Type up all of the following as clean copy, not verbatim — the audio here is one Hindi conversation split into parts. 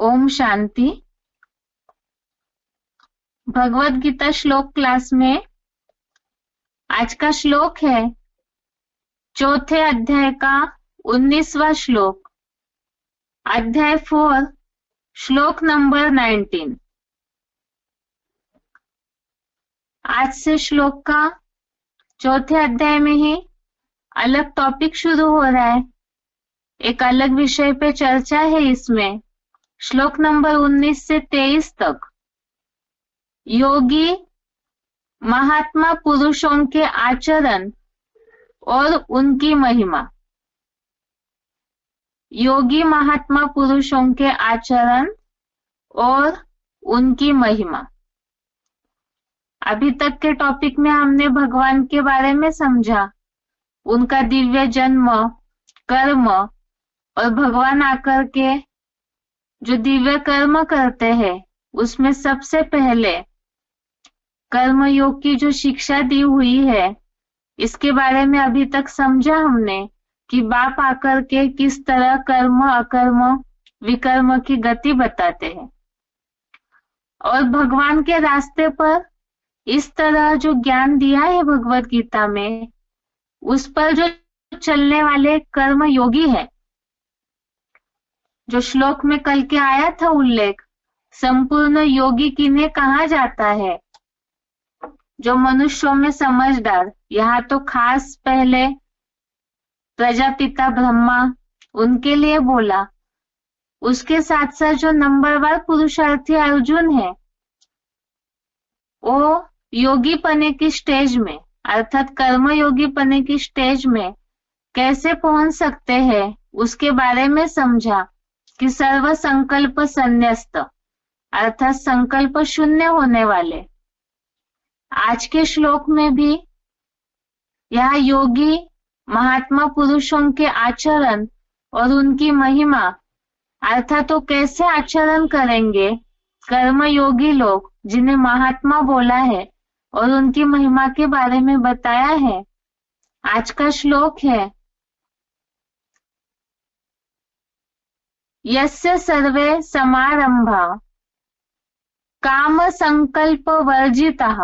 ओम शांति। भगवत गीता श्लोक क्लास में आज का श्लोक है चौथे अध्याय का 19वां श्लोक, अध्याय 4, श्लोक नंबर 19। आज से श्लोक का चौथे अध्याय में ही अलग टॉपिक शुरू हो रहा है। एक अलग विषय पे चर्चा है इसमें। श्लोक नंबर 19 से 23 तक योगी महात्मा पुरुषों के आचरण और उनकी महिमा। योगी महात्मा पुरुषों के आचरण और उनकी महिमा। अभी तक के टॉपिक में हमने भगवान के बारे में समझा, उनका दिव्य जन्म, कर्म और भगवान आकर के जो दिव्य कर्म करते हैं उसमें सबसे पहले कर्म योग की जो शिक्षा दी हुई है इसके बारे में अभी तक समझा हमने कि बाप आकर के किस तरह कर्म अकर्म विकर्म की गति बताते हैं और भगवान के रास्ते पर इस तरह जो ज्ञान दिया है भगवत गीता में उस पर जो चलने वाले कर्म योगी है। जो श्लोक में कल के आया था उल्लेख, संपूर्ण योगी किन्हें कहा जाता है? जो मनुष्यों में समझदार, यहाँ तो खास पहले प्रजापिता ब्रह्मा उनके लिए बोला। उसके साथ साथ जो नंबरवार पुरुषार्थी अर्जुन है वो योगी पने की स्टेज में अर्थात कर्म योगी पने की स्टेज में कैसे पहुंच सकते हैं उसके बारे में समझा कि सर्व संकल्प संन्यस्त अर्थात संकल्प शून्य होने वाले। आज के श्लोक में भी यह योगी महात्मा पुरुषों के आचरण और उनकी महिमा अर्थात वो कैसे आचरण करेंगे कर्म योगी लोग जिन्हें महात्मा बोला है और उनकी महिमा के बारे में बताया है। आज का श्लोक है यस्य सर्वे समारंभा काम संकल्प वर्जितः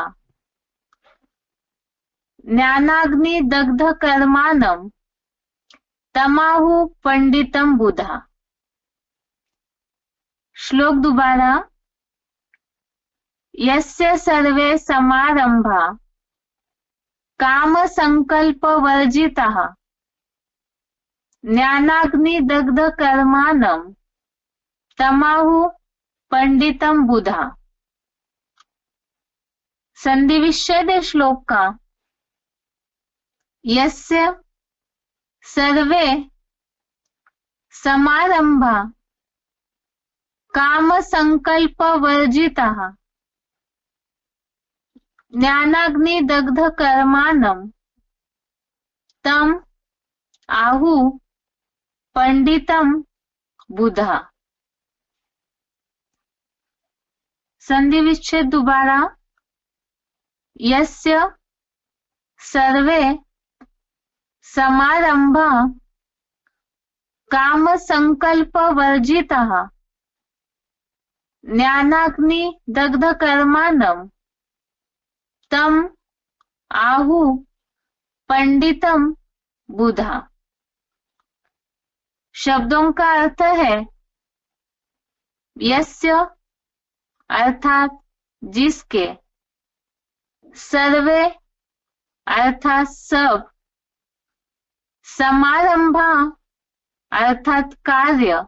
ज्ञानाग्नि दग्ध कर्माणं तमाहु पंडितम बुधा। श्लोक दोबारा। यस्य सर्वे समारंभा काम संकल्प वर्जितः ज्ञानाग्नि दग्ध कर्माणं तमाहु पंडितम बुधा। संधि विच्छेद श्लोक का यस्य सर्वे समारंभा काम संकल्प वर्जितः ज्ञानाग्नि दग्ध कर्माणं तम आहु पंडितम बुधा। संधि विच्छेद दोबारा। यस्य सर्वे समारंभा काम संकल्प वर्जितः ज्ञानाग्नि दग्ध कर्माणं तम आहु पंडितम बुधा। शब्दों का अर्थ है यस्य अर्थात जिसके, सर्वे अर्थात सब, समारंभा अर्थात कार्य,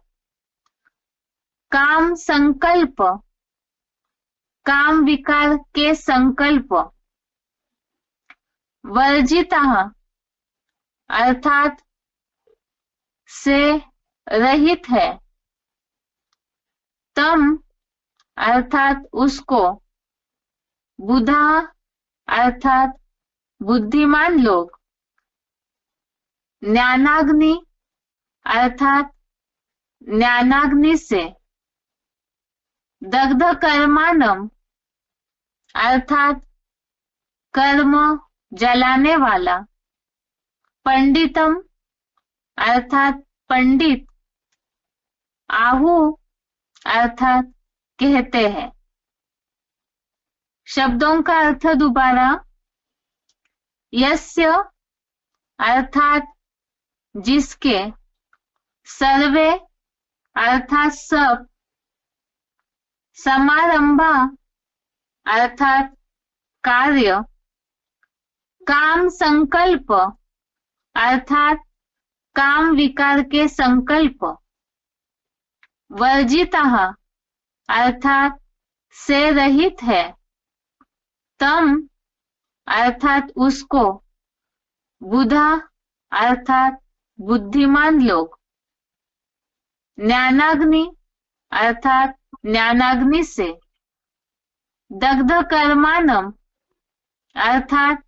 काम संकल्प काम विकार के संकल्प, वर्जितः अर्थात से रहित है, तम अर्थात उसको, बुधा अर्थात बुद्धिमान लोग, ज्ञानाग्नि अर्थात ज्ञानाग्नि से, दग्ध कर्माणं अर्थात कर्म जलाने वाला, पंडितम अर्थात पंडित, आहु अर्थात कहते हैं। शब्दों का अर्थ दोबारा। यस्य अर्थात जिसके, सर्वे अर्थात सब, समारंभा अर्थात कार्य, काम संकल्प अर्थात काम विकार के संकल्प, वर्जितः अर्थात से रहित है, तम अर्थात उसको, बुधा अर्थात बुद्धिमान लोग, ज्ञानाग्नि अर्थात ज्ञानाग्नि से, दग्ध कर्मानम अर्थात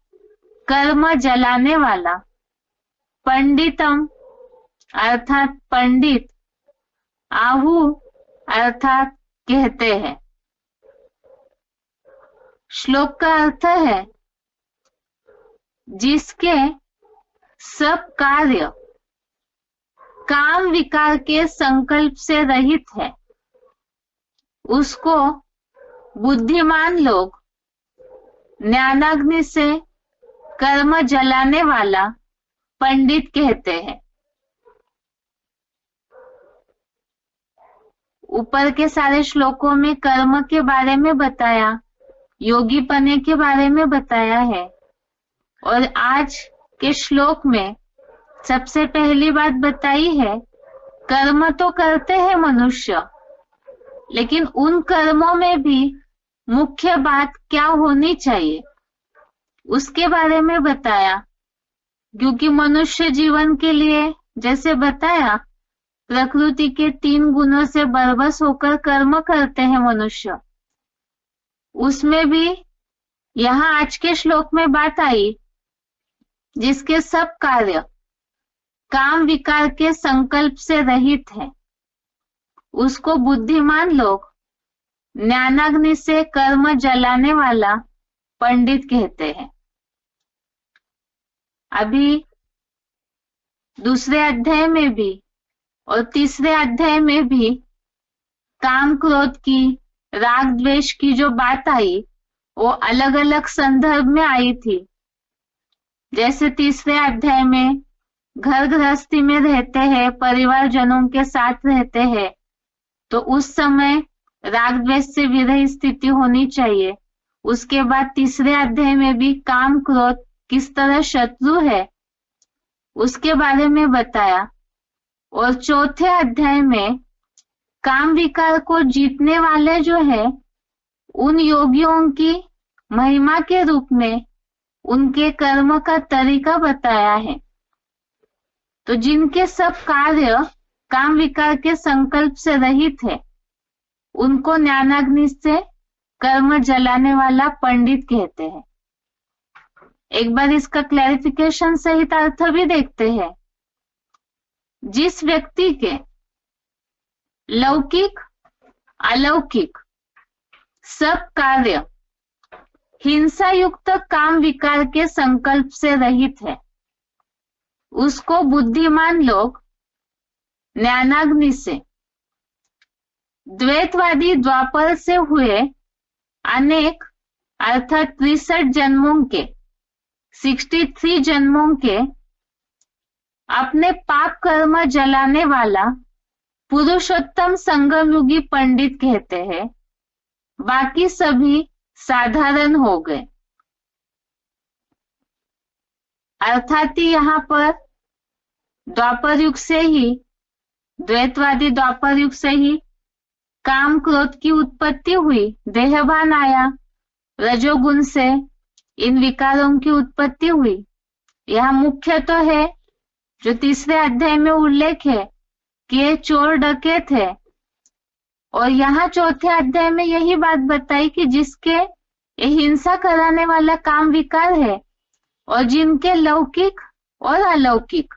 कर्म जलाने वाला, पंडितम अर्थात पंडित, आहु अर्थात कहते हैं। श्लोक का अर्थ है जिसके सब कार्य काम विकार के संकल्प से रहित है, उसको बुद्धिमान लोग ज्ञानाग्नि से कर्म जलाने वाला पंडित कहते हैं। ऊपर के सारे श्लोकों में कर्म के बारे में बताया, योगी पने के बारे में बताया है, और आज के श्लोक में सबसे पहली बात बताई है कर्म तो करते हैं मनुष्य, लेकिन उन कर्मों में भी मुख्य बात क्या होनी चाहिए उसके बारे में बताया। क्योंकि मनुष्य जीवन के लिए जैसे बताया प्रकृति के 3 गुणों से बरबस होकर कर्म करते हैं मनुष्य, उसमें भी यहाँ आज के श्लोक में बात आई जिसके सब कार्य काम विकार के संकल्प से रहित है, उसको बुद्धिमान लोग ज्ञानाग्नि से कर्म जलाने वाला पंडित कहते हैं। अभी दूसरे अध्याय में भी और तीसरे अध्याय में भी काम क्रोध की, राग द्वेष की जो बात आई वो अलग अलग संदर्भ में आई थी। जैसे तीसरे अध्याय में घर गृहस्थी में रहते हैं, परिवारजनों के साथ रहते हैं, तो उस समय राग द्वेष से विरहित स्थिति होनी चाहिए। उसके बाद तीसरे अध्याय में भी काम क्रोध किस तरह शत्रु है उसके बारे में बताया, और चौथे अध्याय में काम विकार को जीतने वाले जो है उन योगियों की महिमा के रूप में उनके कर्म का तरीका बताया है। तो जिनके सब कार्य काम विकार के संकल्प से रहित है उनको ज्ञानाग्नि से कर्म जलाने वाला पंडित कहते हैं। एक बार इसका क्लैरिफिकेशन सहित अर्थ भी देखते हैं। जिस व्यक्ति के लौकिक अलौकिक सब कार्य हिंसा युक्त काम विकार के संकल्प से रहित है, उसको बुद्धिमान लोग ज्ञानाग्नि से, द्वैतवादी द्वापर से हुए अनेक अर्थात 63 जन्मों के 63 जन्मों के अपने पाप कर्म जलाने वाला पुरुषोत्तम संगम युगी पंडित कहते हैं। बाकी सभी साधारण हो गए। अर्थात यहाँ पर द्वापर युग से ही, द्वैतवादी द्वापर युग से ही काम क्रोध की उत्पत्ति हुई, देहभान आया, रजोगुण से इन विकारों की उत्पत्ति हुई। यह मुख्य तो है जो तीसरे अध्याय में उल्लेख है कि ये चोर डकैत है, और यहाँ चौथे अध्याय में यही बात बताई कि जिसके ये हिंसा कराने वाला काम विकार है और जिनके लौकिक और अलौकिक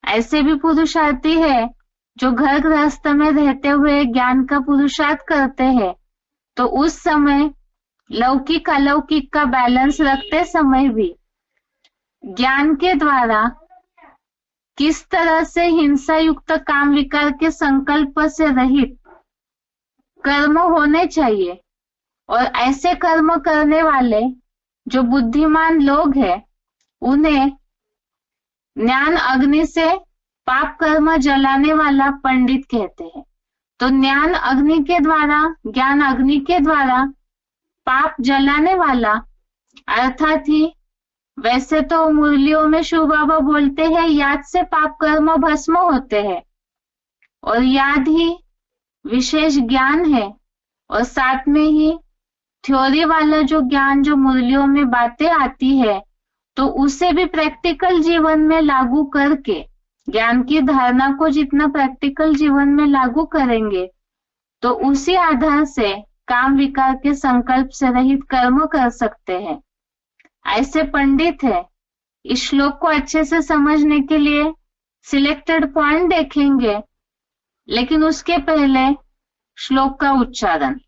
ऐसे भी पुरुषार्थी है जो घर गृहस्थ में रहते हुए ज्ञान का पुरुषार्थ करते हैं, तो उस समय लौकिक अलौकिक का बैलेंस रखते समय भी ज्ञान के द्वारा किस तरह से हिंसा युक्त काम विकार के संकल्प से रहित कर्म होने चाहिए, और ऐसे कर्म करने वाले जो बुद्धिमान लोग हैं उन्हें ज्ञान अग्नि से पाप कर्म जलाने वाला पंडित कहते हैं। तो ज्ञान अग्नि के द्वारा, ज्ञान अग्नि के द्वारा पाप जलाने वाला अर्थात ही, वैसे तो मुरलियों में शिव बाबा बोलते हैं याद से पाप कर्म भस्म होते हैं, और याद ही विशेष ज्ञान है, और साथ में ही थ्योरी वाला जो ज्ञान जो मुरलियों में बातें आती है, तो उसे भी प्रैक्टिकल जीवन में लागू करके, ज्ञान की धारणा को जितना प्रैक्टिकल जीवन में लागू करेंगे तो उसी आधार से काम विकार के संकल्प से रहित कर्म कर सकते हैं। ऐसे पंडित है। इस श्लोक को अच्छे से समझने के लिए सिलेक्टेड पॉइंट देखेंगे, लेकिन उसके पहले श्लोक का उच्चारण।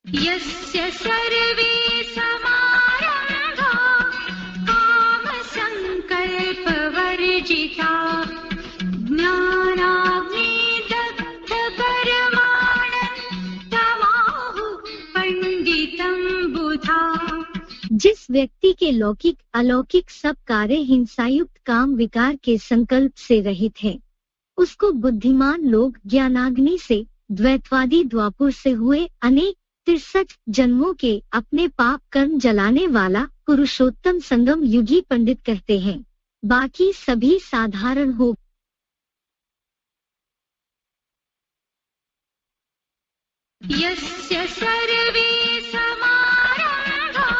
यस्य सर्वे समारम्भा काम संकल्प वर्जिता ज्ञानाग्नि दग्ध कर्माणि तमाहु पंडितं बुधा। जिस व्यक्ति के लौकिक अलौकिक सब कार्य हिंसायुक्त काम विकार के संकल्प से रहित है, उसको बुद्धिमान लोग ज्ञानाग्नि से द्वैतवादी द्वापुर से हुए अनेक 63 जन्मों के अपने पाप कर्म जलाने वाला पुरुषोत्तम संगम युगी पंडित कहते हैं। बाकी सभी साधारण हो। यस्य सर्वे समारम्भा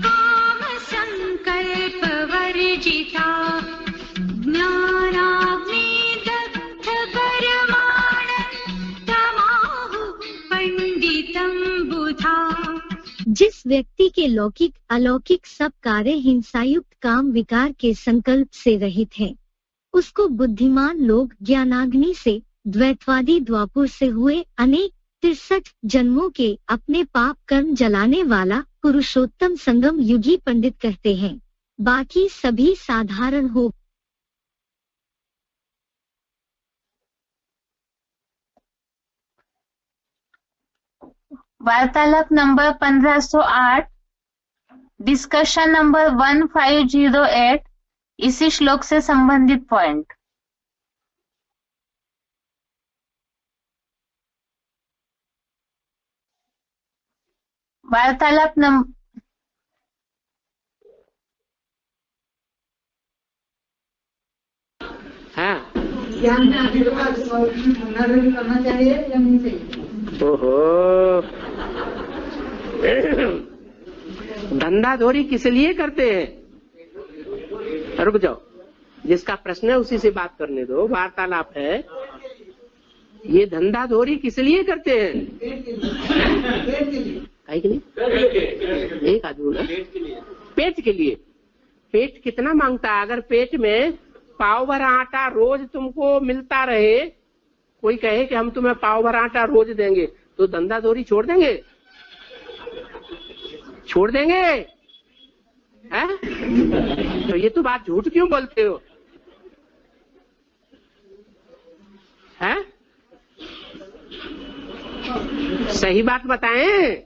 काम संकल्प वर्जिता ज्ञानाग्नि दग्ध कर्माणि तमाहु पंडितं बुधा। जिस व्यक्ति के लौकिक अलौकिक सब कार्य हिंसायुक्त काम विकार के संकल्प से रहित है, उसको बुद्धिमान लोग ज्ञानाग्नि से द्वैतवादी द्वापुर से हुए अनेक 63 जन्मों के अपने पाप कर्म जलाने वाला पुरुषोत्तम संगम युगी पंडित कहते हैं। बाकी सभी साधारण हो। वार्तालाप नंबर 1508, डिस्कशन नंबर 1508, इसी श्लोक से संबंधित पॉइंट। वार्तालाप नंबर करना चाहिए या नहीं चाहिए? ओहो, धंधाधोरी किस लिए करते हैं? रुक जाओ, जिसका प्रश्न है उसी से बात करने दो, वार्तालाप है। ये धंधाधोरी किस लिए करते हैं? काहे के लिए? एक आदमी पेट के लिए। पेट कितना मांगता है? अगर पेट में पाव भर आटा रोज तुमको मिलता रहे, कोई कहे कि हम तुम्हें पाव भर आटा रोज देंगे, तो धंधाधोरी छोड़ देंगे? छोड़ देंगे? है? तो ये तो बात झूठ क्यों बोलते हो? है? सही बात बताएं।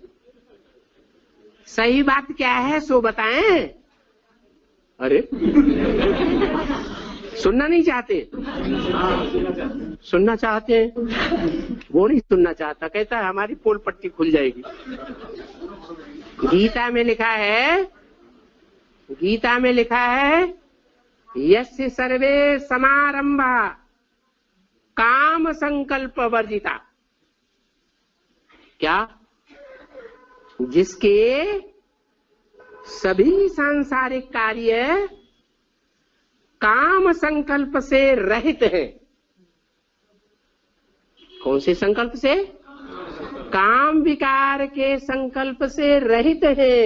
सही बात क्या है सो बताएं। अरे सुनना नहीं चाहते? सुनना चाहते हैं? वो नहीं सुनना चाहता, कहता है हमारी पोल पट्टी खुल जाएगी। गीता में लिखा है, गीता में लिखा है, यस्य सर्वे समारंभा काम संकल्प वर्जिता। क्या? जिसके सभी सांसारिक कार्य काम संकल्प से रहित है। कौन से संकल्प से? काम विकार के संकल्प से रहित है।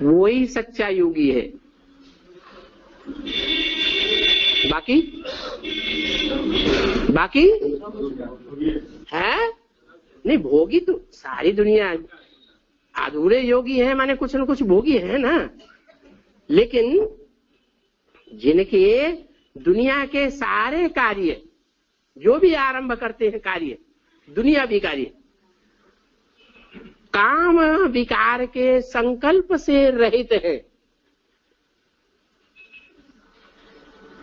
वही सच्चा योगी है। बाकी बाकी है नहीं। भोगी तो सारी दुनिया, अधूरे योगी है माने कुछ न कुछ भोगी है ना। लेकिन जिनके दुनिया के सारे कार्य जो भी आरंभ करते हैं कार्य, दुनियावी कार्य, काम विकार के संकल्प से रहित है,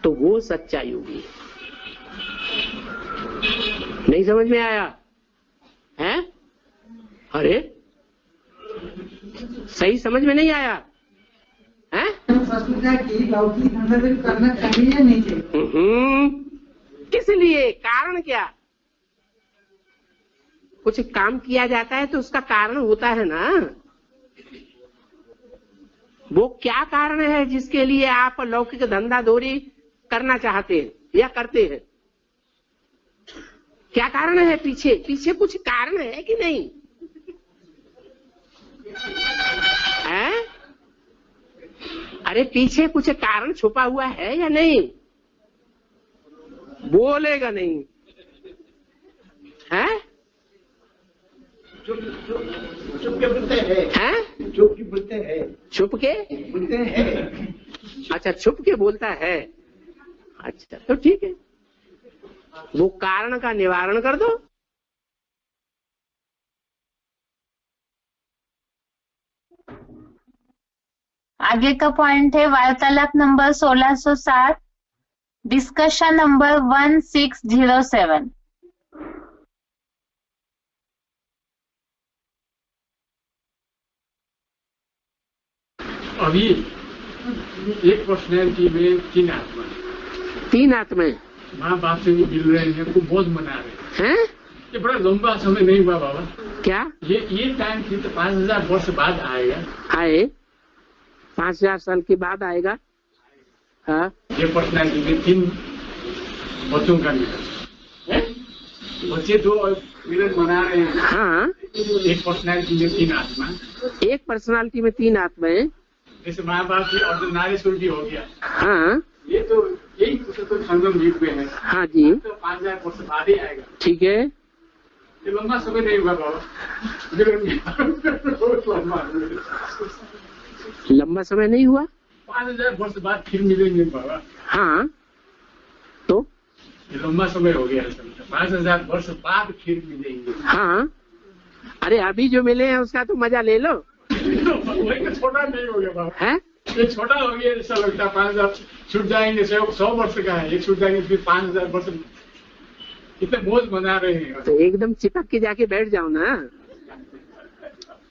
तो वो सच्चा योगी है। नहीं समझ में आया है? अरे सही समझ में नहीं आया है? लौकिक संदर्भ करना चाहिए या नहीं चाहिए? किस लिए? कारण क्या? कुछ काम किया जाता है तो उसका कारण होता है ना। वो क्या कारण है जिसके लिए आप लौकिक धंधा दौरी करना चाहते हैं या करते हैं? क्या कारण है पीछे? पीछे कुछ कारण है कि नहीं है? अरे पीछे कुछ कारण छुपा हुआ है या नहीं? बोलेगा नहीं है? छुप के बोलते हैं। छुप के बोलते हैं। छुप के बोलते हैं। अच्छा, छुप के बोलता है। अच्छा तो ठीक है, वो कारण का निवारण कर दो। आगे का पॉइंट है वार्तालाप नंबर 1607, डिस्कशन नंबर 1607। अभी एक पर्सनैलिटी में तीन आत्मा, तीन आत्माएं माँ बाप से भी मिल रहे हैं, को मौज मना रहे हैं। ये बड़ा लंबा समय नहीं हुआ बाबा। क्या ये टाइम थी तो 5000 वर्ष बाद आएगा। आए 5000 साल के बाद आएगा। हाँ, ये पर्सनैलिटी में तीन बच्चों का मिलन है। बच्चे दो मिलन मना रहे हैं। हाँ, एक पर्सनैलिटी में तीन आत्मा, एक पर्सनालिटी में तीन आत्माएं। जैसे माँ बाप की और नारेश्वर भी हो गया। हाँ, ये तो यही तो संगम युग में है। हाँ जी, तो 5000 वर्ष बाद ही आएगा। ठीक है। ये लंबा समय नहीं हुआ बाबा। लंबा समय नहीं हुआ। 5000 वर्ष बाद फिर मिलेंगे बाबा। हाँ, तो ये लंबा समय हो गया। 5000 वर्ष बाद फिर मिलेंगे। हाँ, अरे अभी जो मिले हैं उसका तो मजा ले लो। वही तो छोटा नहीं हो गया बाबा है? ये छोटा हो गया, ऐसा लगता है 5000 छूट जाएंगे। 100 वर्ष का है, ये छूट जाएंगे, फिर 5000 वर्ष। इतने मौज मना रहे हैं। तो एकदम चिपक के जाके बैठ जाओ ना।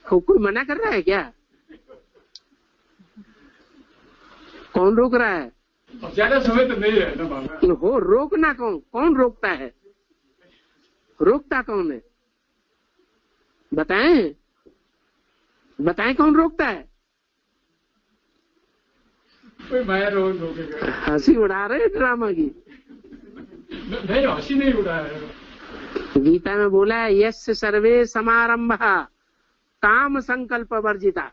कोई मना कर रहा है क्या? कौन रोक रहा है? अब ज्यादा समय तो नहीं है ना बाबा। हो, रोकना कौन रोकता है? रोकता कौन है? बताएं बताएं, कौन रोकता है? कोई माया रोकेगा। हंसी उड़ा रहे ड्रामा की। नहीं, हंसी नहीं उड़ा है। गीता में बोला है यस्य सर्वे समारंभ काम संकल्प वर्जिता,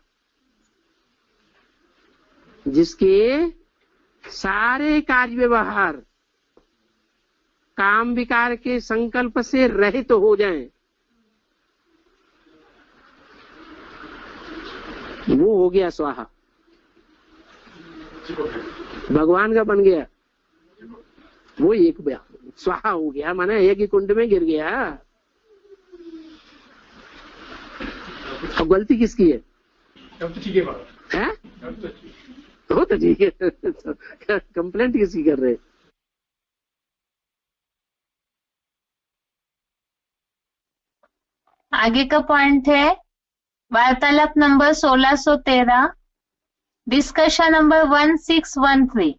जिसके सारे कार्य व्यवहार काम विकार के संकल्प से रहित हो जाएं, वो हो गया स्वाहा, भगवान का बन गया। वो एक स्वाहा हो गया, माने एक ही कुंड में गिर गया। अब गलती किसकी है? तब तो ठीक है बाबा। है? तब तो ठीक है। हो तो ठीक है। कंप्लेंट किसकी कर रहे? आगे का पॉइंट है वार्तालाप नंबर 1613, डिस्कशन नंबर 1613।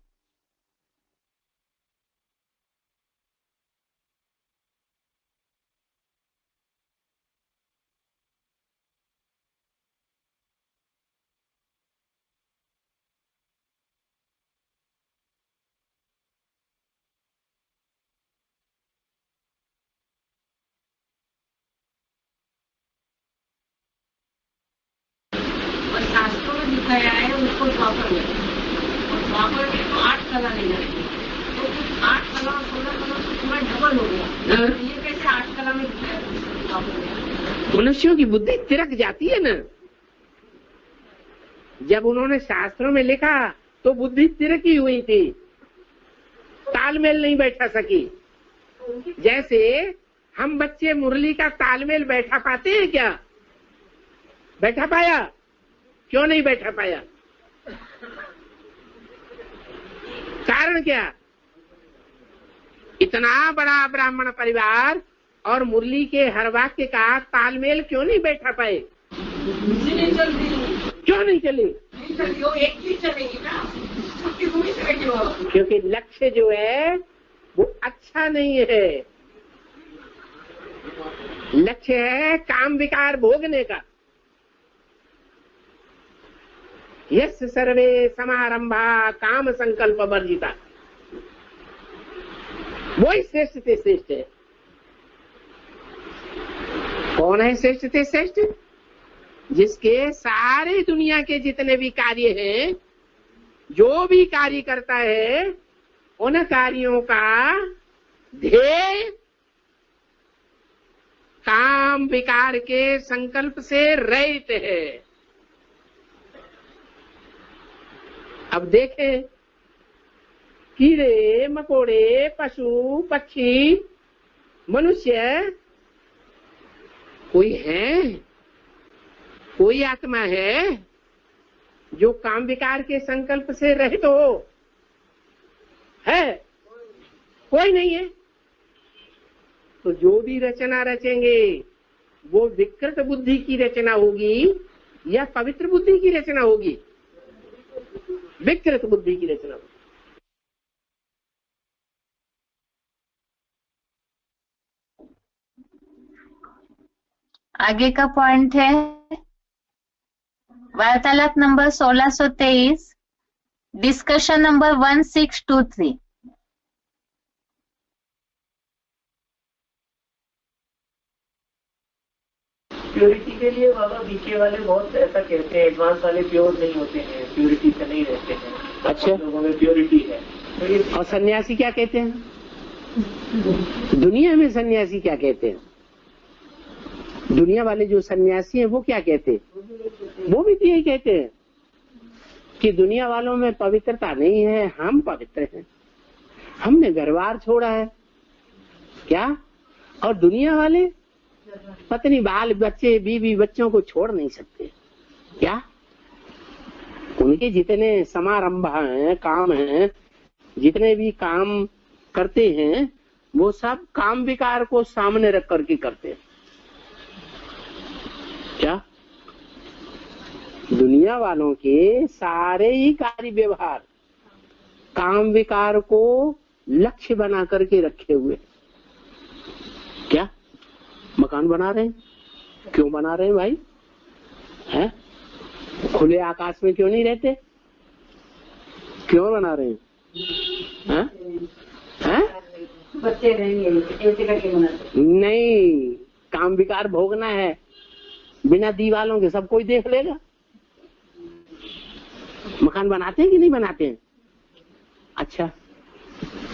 और शास्त्रों में दिखाया है उसको द्वापर में, और द्वापर में तो 8 कला नहीं लगती, तो कुछ 8 कला और 16 कला तो पूरा डबल हो गया। ये कैसे 8 कला में दिखाया द्वापर में? मनुष्यों की बुद्धि तिरक जाती है ना। जब उन्होंने शास्त्रों में लिखा तो बुद्धि तिरकी हुई थी, तालमेल नहीं बैठा सकी। जैसे हम बच्चे मुरली का तालमेल बैठा पाते हैं क्या? बैठा पाया? क्यों नहीं बैठा पाया? कारण क्या? इतना बड़ा ब्राह्मण परिवार और मुरली के हर वाक्य का तालमेल क्यों नहीं बैठा पाए? क्यों नहीं चली? एक ही चलेगी ना, क्योंकि लक्ष्य जो है वो अच्छा नहीं है। लक्ष्य है काम विकार भोगने का। यस्य सर्वे समारंभा काम संकल्प वर्जिता, वही श्रेष्ठ से श्रेष्ठ है। कौन है श्रेष्ठ से श्रेष्ठ? जिसके सारे दुनिया के जितने भी कार्य हैं, जो भी कार्य करता है, उन कार्यों का ध्येय काम विकार के संकल्प से रहित है। अब देखें, कीड़े मकोड़े, पशु पक्षी, मनुष्य, कोई है, कोई आत्मा है जो काम विकार के संकल्प से रहित हो? है? कोई नहीं है। तो जो भी रचना रचेंगे वो विकृत बुद्धि की रचना होगी या पवित्र बुद्धि की रचना होगी? विकृत बुद्धि की रचना होगी। आगे का पॉइंट है वार्तालाप नंबर 1623, डिस्कशन नंबर 1623। प्योरिटी के लिए बाबा बीके वाले बहुत ऐसा कहते हैं, एडवांस वाले प्योर नहीं होते हैं, प्योरिटी से नहीं रहते हैं। अच्छा, लोगों में प्योरिटी है। तो ये और सन्यासी क्या कहते हैं? दुनिया में सन्यासी क्या कहते हैं? दुनिया वाले जो सन्यासी हैं वो क्या कहते हैं? वो भी तो यही कहते हैं कि दुनिया वालों में पवित्रता नहीं है, हम पवित्र हैं, हमने घरबार छोड़ा है। क्या? और दुनिया वाले पत्नी बाल बच्चे बीवी बच्चों को छोड़ नहीं सकते। क्या? उनके जितने समारंभ हैं, काम हैं, जितने भी काम करते हैं, वो सब काम विकार को सामने रख करके करते हैं। क्या? दुनिया वालों के सारे ही कार्य व्यवहार काम विकार को लक्ष्य बना करके रखे हुए। क्या? मकान बना रहे हैं, क्यों बना रहे हैं भाई? हैं? खुले आकाश में क्यों नहीं रहते? क्यों बना रहे हैं? हैं? हैं? बच्चे रहेंगे ऐसे करके बनाते। नहीं, काम विकार भोगना है। बिना दीवालों के सब कोई देख लेगा। मकान बनाते हैं कि नहीं बनाते हैं? अच्छा,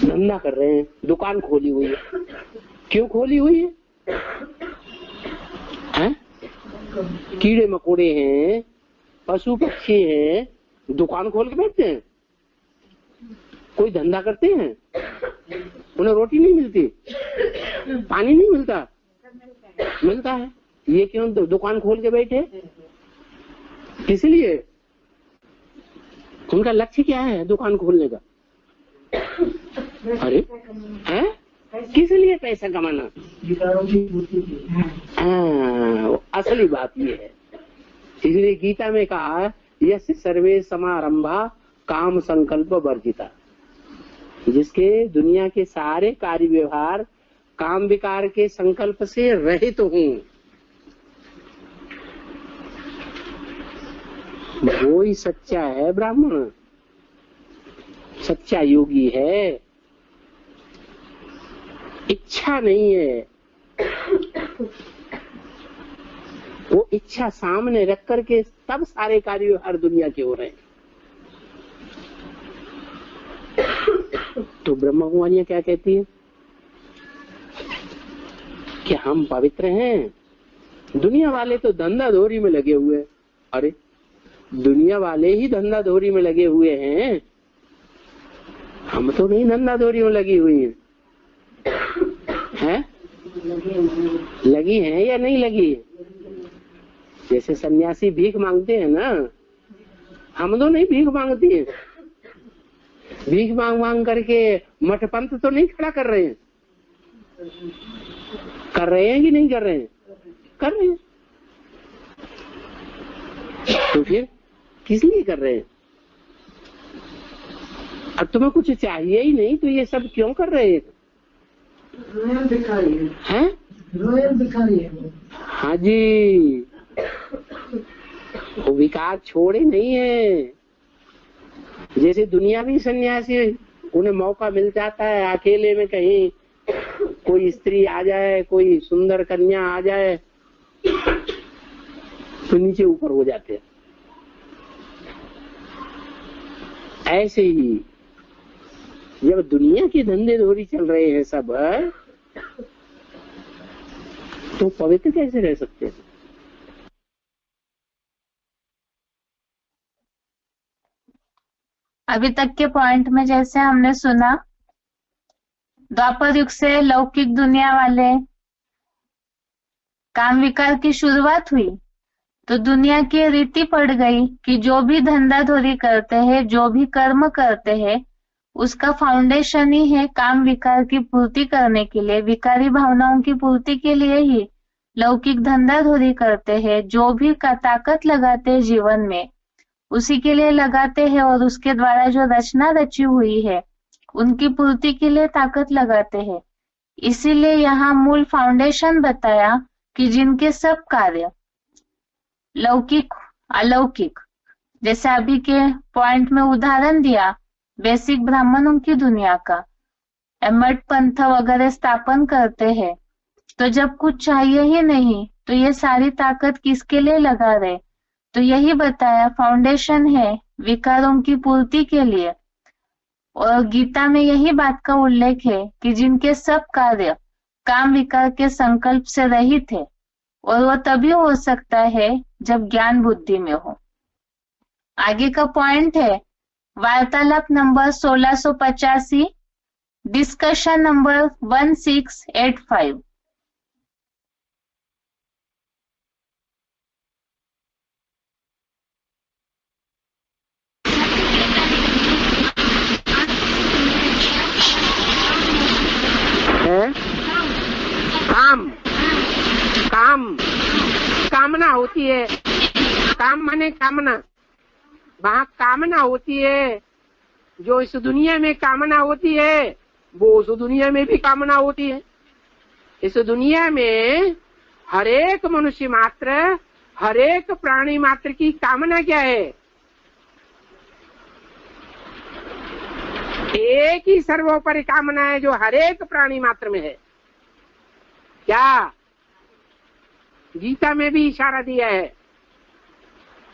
धंधा कर रहे हैं, दुकान खोली हुई है, क्यों खोली हुई है? हैं? कीड़े मकोड़े हैं, पशु पक्षी हैं, दुकान खोल के बैठते हैं। कोई धंधा करते हैं? उन्हें रोटी नहीं मिलती, पानी नहीं मिलता? मिलता है। ये क्यों दुकान खोल के बैठे? इसलिए उनका लक्ष्य क्या है दुकान खोलने का? अरे हैं? किस लिए पैसा कमाना? असली बात ये है। इसलिए गीता में कहा, यस्य सर्वे समारंभा काम संकल्प वर्जिता, जिसके दुनिया के सारे कार्य व्यवहार काम विकार के संकल्प से रहित हूँ, वो ही सच्चा है ब्राह्मण, सच्चा योगी है। इच्छा नहीं है, वो इच्छा सामने रख करके तब सारे कार्य व्यवहार दुनिया के हो रहे हैं। तो ब्रह्म कुमारियां क्या कहती है कि हम पवित्र हैं, दुनिया वाले तो धंधा धोरी में लगे हुए हैं। अरे दुनिया वाले ही धंधा धोरी में लगे हुए हैं, हम तो नहीं धंधा धोरियों लगी हुई है? लगी है या नहीं लगी है? जैसे सन्यासी भीख मांगते हैं ना, हम तो नहीं भीख मांगती है। भीख मांग मांग करके मठ पंथ तो नहीं खड़ा कर रहे हैं। कर रहे हैं कि नहीं कर रहे हैं? कर रहे हैं। तो फिर किस लिए कर रहे हैं? अब तुम्हें कुछ चाहिए ही नहीं तो ये सब क्यों कर रहे हैं? रोयल भिखारी हैं? रोयल भिखारी है। हाँ जी, वो विकार छोड़े नहीं है। जैसे दुनियावी सन्यासी, उन्हें मौका मिल जाता है अकेले में कहीं कोई स्त्री आ जाए, कोई सुंदर कन्या आ जाए तो नीचे ऊपर हो जाते हैं। ऐसे ही जब दुनिया के धंधे धोरी चल रहे हैं सब, तो पवित्र कैसे रह सकते हैं? अभी तक के पॉइंट में जैसे हमने सुना, द्वापर युग से लौकिक दुनिया वाले काम विकार की शुरुआत हुई तो दुनिया की रीति पड़ गई कि जो भी धंधा धोरी करते हैं, जो भी कर्म करते हैं, उसका फाउंडेशन ही है काम विकार की पूर्ति करने के लिए, विकारी भावनाओं की पूर्ति के लिए ही लौकिक धंधा धोरी करते हैं। जो भी ताकत लगाते हैं जीवन में, उसी के लिए लगाते हैं और उसके द्वारा जो रचना रची हुई है उनकी पूर्ति के लिए ताकत लगाते हैं। इसीलिए यहाँ मूल फाउंडेशन बताया कि जिनके सब कार्य लौकिक अलौकिक, जैसे अभी के पॉइंट में उदाहरण दिया बेसिक ब्राह्मणों की दुनिया का, मठ पंथ वगैरह स्थापन करते हैं, तो जब कुछ चाहिए ही नहीं तो ये सारी ताकत किसके लिए लगा रहे? तो यही बताया फाउंडेशन है विकारों की पूर्ति के लिए। और गीता में यही बात का उल्लेख है कि जिनके सब कार्य काम विकार के संकल्प से रहित है, और वो तभी हो सकता है जब ज्ञान बुद्धि में हो। आगे का पॉइंट है वार्तालाप नंबर 1685, डिस्कशन नंबर 1685। काम काम कामना होती है। काम माने कामना, वहाँ कामना होती है। जो इस दुनिया में कामना होती है वो उस दुनिया में भी कामना होती है। इस दुनिया में हरेक मनुष्य मात्र, हरेक प्राणी मात्र की कामना क्या है? एक ही सर्वोपरि कामना है जो हरेक प्राणी मात्र में है। क्या? गीता में भी इशारा दिया है,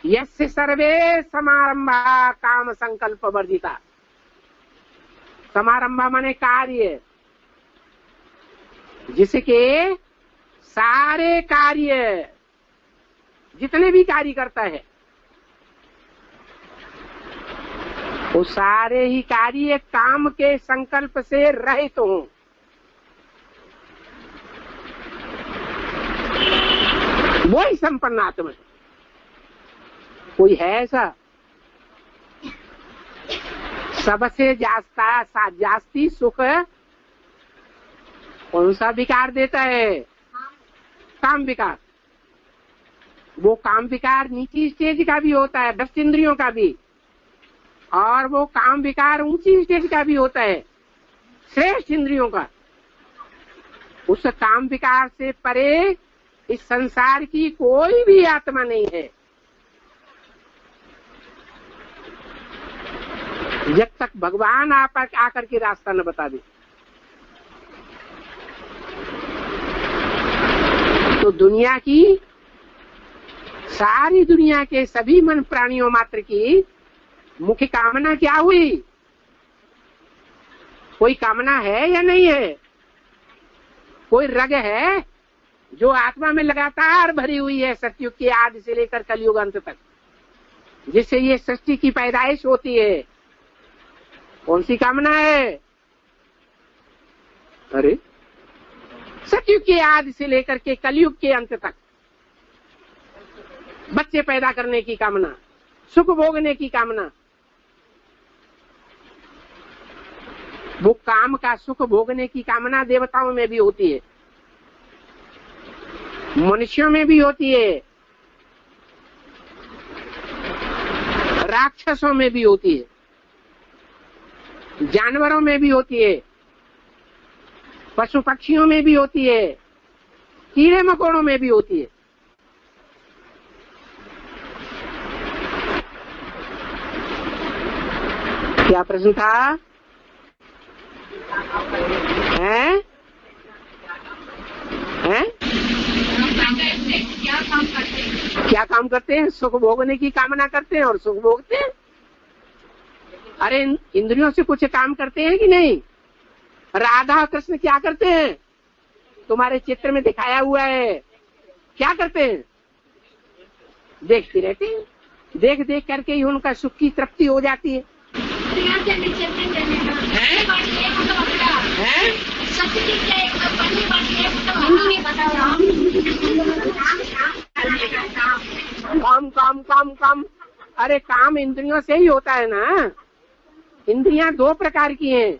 यस्य सर्वे समारंभा काम संकल्प वर्जिता। समारंभा माने कार्य, जिसके सारे कार्य, जितने भी कार्य करता है वो सारे ही कार्य काम के संकल्प से रहित हों। वो ही संपन्न आत्मा है। कोई है ऐसा? सबसे जास्ती सुख कौन सा विकार देता है? काम विकार। वो काम विकार नीची स्टेज का भी होता है, 10 इंद्रियों का भी, और वो काम विकार ऊंची स्टेज का भी होता है, श्रेष्ठ इंद्रियों का। उस काम विकार से परे इस संसार की कोई भी आत्मा नहीं है, जब तक भगवान आप आकर के रास्ता न बता दे। तो दुनिया की, सारी दुनिया के सभी मन प्राणियों मात्र की मुख्य कामना क्या हुई? कोई कामना है या नहीं है? कोई रग है जो आत्मा में लगातार भरी हुई है सतयुग के आदि से लेकर कलयुग अंत तक, जिससे ये सृष्टि की पैदाइश होती है। कौन सी कामना है? अरे सतयुग के आदि से लेकर के कलयुग के अंत तक बच्चे पैदा करने की कामना, सुख भोगने की कामना। वो काम का सुख भोगने की कामना देवताओं में भी होती है, मनुष्यों में भी होती है, राक्षसों में भी होती है, जानवरों में भी होती है, पशु पक्षियों में भी होती है, कीड़े मकोड़ों में भी होती है। क्या प्रश्न था? हैं? हैं? क्या काम करते हैं? सुख भोगने की कामना करते हैं और सुख भोगते हैं। अरे इंद्रियों से कुछ काम करते हैं कि नहीं? राधा कृष्ण क्या करते हैं? तुम्हारे चित्र में दिखाया हुआ है। क्या करते हैं? देखते रहते हैं, देख देख करके ही उनका सुख की तृप्ति हो जाती है। काम काम काम काम। अरे काम इंद्रियों से ही होता है ना। इंद्रियां दो प्रकार की हैं।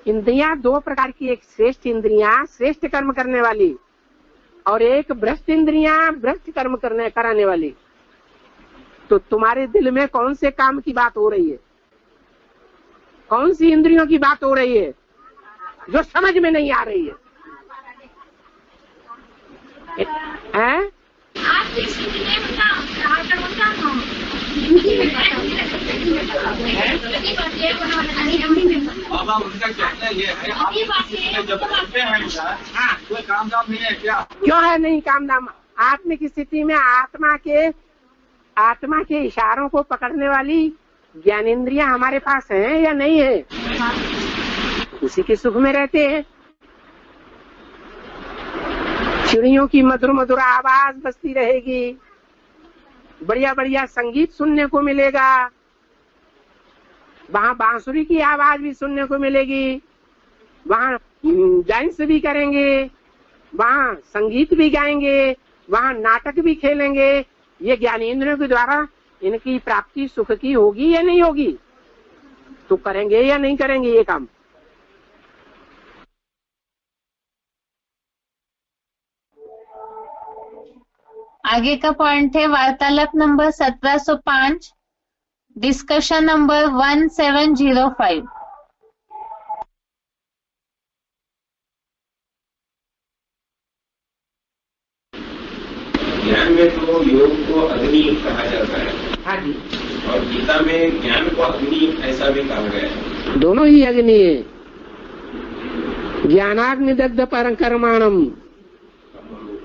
इंद्रियां दो प्रकार की, एक श्रेष्ठ इंद्रियां श्रेष्ठ कर्म करने वाली, और एक भ्रष्ट इंद्रियां भ्रष्ट कर्म कराने वाली। तो तुम्हारे दिल में कौन से काम की बात हो रही है? कौन सी इंद्रियों की बात हो रही है जो समझ में नहीं आ रही है? हैं? बाबा उनका कहना ये है जब करते हैं कोई काम धाम नहीं है क्या? क्यों है नहीं काम धाम? आत्म की स्थिति में आत्मा के इशारों को पकड़ने वाली ज्ञानेंद्रियां हमारे पास हैं या नहीं है? उसी के सुख में रहते हैं। चिड़ियों की मधुर मधुर आवाज बजती रहेगी, बढ़िया बढ़िया संगीत सुनने को मिलेगा, वहाँ बांसुरी की आवाज भी सुनने को मिलेगी, वहाँ डांस भी करेंगे, वहाँ संगीत भी गाएंगे, वहाँ नाटक भी खेलेंगे। ये ज्ञानेंद्रियों के द्वारा इनकी प्राप्ति सुख की होगी या नहीं होगी? तो करेंगे या नहीं करेंगे ये काम? आगे का पॉइंट है वार्तालाप नंबर 1705, डिस्कशन नंबर 1705। ज्ञान में तो योग को अग्नि कहा जाता है। हाँ जी। और गीता में ज्ञान को अग्नि ऐसा भी कहा गया है। दोनों ही अग्नि है। ज्ञानाग्निदग्ध परकर्माणम,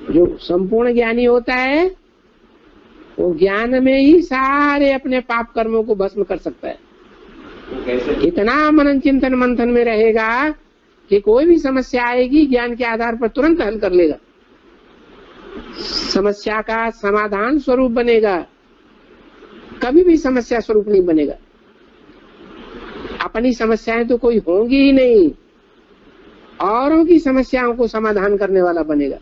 जो संपूर्ण ज्ञानी होता है वो ज्ञान में ही सारे अपने पाप कर्मों को भस्म कर सकता है। इतना मनन चिंतन मंथन में रहेगा कि कोई भी समस्या आएगी ज्ञान के आधार पर तुरंत हल कर लेगा, समस्या का समाधान स्वरूप बनेगा, कभी भी समस्या स्वरूप नहीं बनेगा। अपनी समस्याएं तो कोई होंगी ही नहीं, औरों की समस्याओं को समाधान करने वाला बनेगा।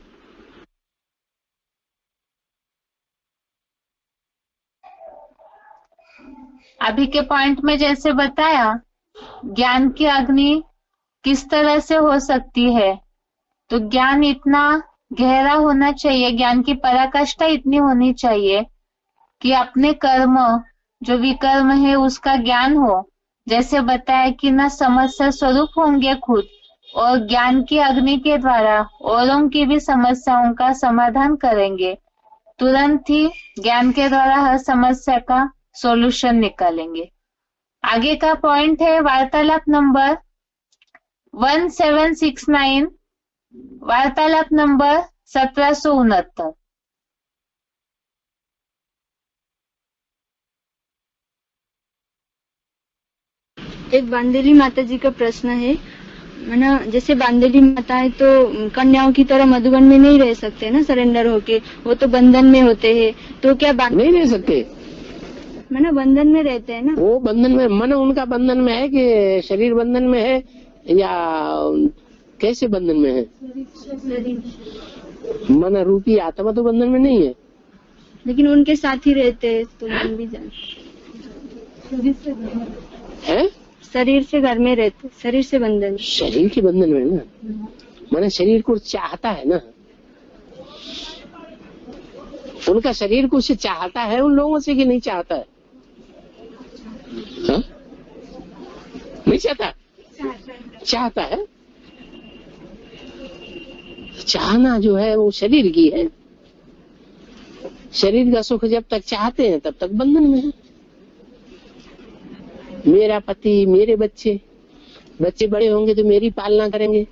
अभी के पॉइंट में जैसे बताया, ज्ञान की अग्नि किस तरह से हो सकती है, तो ज्ञान इतना गहरा होना चाहिए, ज्ञान की पराकाष्ठा इतनी होनी चाहिए कि अपने कर्म जो विकर्म है उसका ज्ञान हो। जैसे बताया कि न समस्या स्वरूप होंगे खुद, और ज्ञान की अग्नि के द्वारा औरों की भी समस्याओं का समाधान करेंगे। तुरंत ही ज्ञान के द्वारा हर समस्या का सॉल्यूशन निकालेंगे। आगे का पॉइंट है वार्तालाप नंबर 1769, वार्तालाप नंबर 1769। एक बांदेली माता जी का प्रश्न है, ना जैसे बांदेली माता है तो कन्याओं की तरह मधुबन में नहीं रह सकते ना, सरेंडर होके, वो तो बंधन में होते हैं, तो क्या नहीं रह सकते? मैंने बंधन में रहते हैं ना। वो बंधन में, मन उनका बंधन में है कि शरीर बंधन में है, या कैसे बंधन में है? मन रूपी आत्मा तो बंधन में नहीं है, लेकिन उनके साथ ही रहते हैं तो मन भी जान है। शरीर से घर में रहते, शरीर से बंधन, शरीर के बंधन में ना, माने शरीर को चाहता है ना, उनका शरीर को से चाहता है उन लोगों से कि नहीं चाहता है? हाँ? नहीं चाहता, चाहता है। चाहना जो है वो शरीर की है। शरीर का सुख जब तक चाहते हैं तब तक बंधन में है। मेरा पति, मेरे बच्चे, बच्चे बड़े होंगे तो मेरी पालना करेंगे।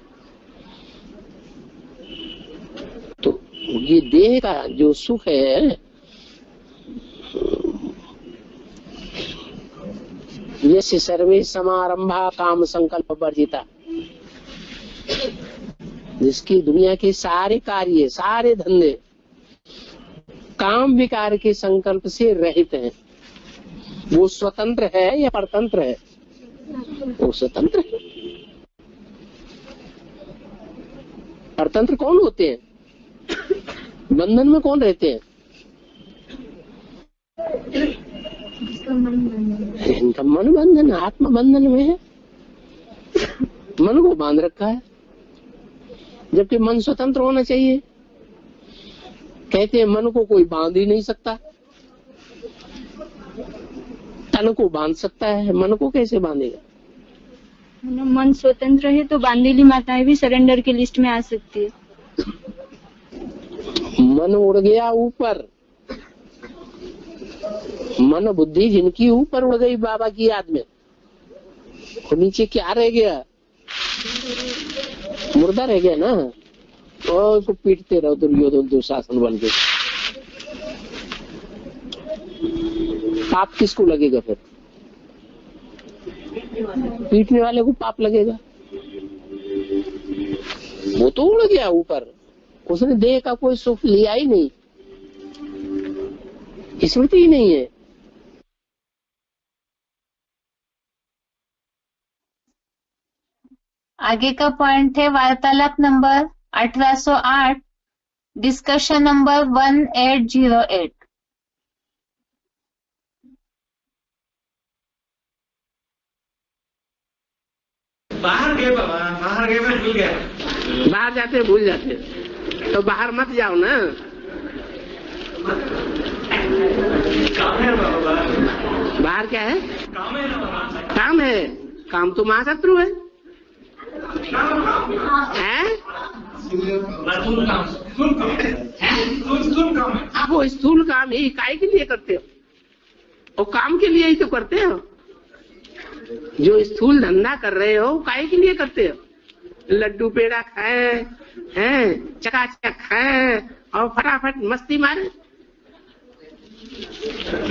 तो ये देह का जो सुख है, यस्य सर्वे समारंभा काम संकल्प वर्जिता, जिसकी दुनिया के सारे कार्य, सारे धंधे काम विकार के संकल्प से रहित हैं, वो स्वतंत्र है या परतंत्र है? वो स्वतंत्र है। परतंत्र कौन होते हैं? बंधन में कौन रहते हैं? इनका मन बंधन, आत्मा बंधन में है, मन को बांध रखा है, जबकि मन स्वतंत्र होना चाहिए। कहते हैं मन को कोई बांध ही नहीं सकता, तन को बांध सकता है, मन को कैसे बांधेगा? मन स्वतंत्र है तो बांधेली माताएं भी सरेंडर की लिस्ट में आ सकती है। मन उड़ गया ऊपर, मन बुद्धि जिनकी ऊपर उड़ गई बाबा की याद में, और नीचे क्या रह गया? मुर्दा रह गया ना। और उसको पीटते रहो दुर्योधन दुशासन बन के। पाप किसको लगेगा फिर? पीटने वाले को पाप लगेगा। वो तो उड़ गया ऊपर, उसने देह का कोई सुख लिया ही नहीं, स्मृति ही नहीं है। आगे का पॉइंट है वार्तालाप नंबर 1808, डिस्कशन नंबर 1808। बाहर गए बाबा, बाहर गए मैं भूल गया। बाहर जाते भूल जाते, तो बाहर मत जाओ ना। काम है बाबा, बाहर क्या है? काम है ना, काम है। काम तो महाशत्रु है। हैं? आप वो स्थूल काम ही काय के लिए करते हो? और काम के लिए ही तो करते हो। जो स्थूल धंधा कर रहे हो काय के लिए करते हो? लड्डू पेड़ा खाए हैं, चकाचक खाए और फटाफट मस्ती मारे।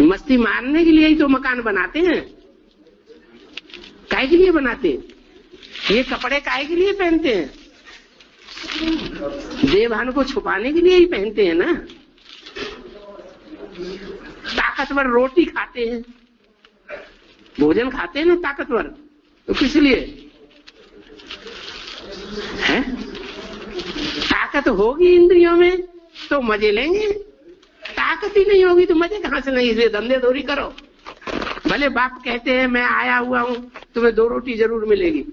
मस्ती मारने के लिए ही तो मकान बनाते हैं। काय के लिए बनाते हैं? ये कपड़े काय के लिए पहनते हैं? देवभान को छुपाने के लिए ही पहनते हैं ना। ताकतवर रोटी खाते हैं, भोजन खाते हैं ना ताकतवर, तो किस लिए है? ताकत होगी इंद्रियों में तो मजे लेंगे, ताकत ही नहीं होगी तो मजे कहां से नहीं। इसलिए धंधे दोरी करो। भले बाप कहते हैं मैं आया हुआ हूं, तुम्हें 2 रोटी जरूर मिलेगी।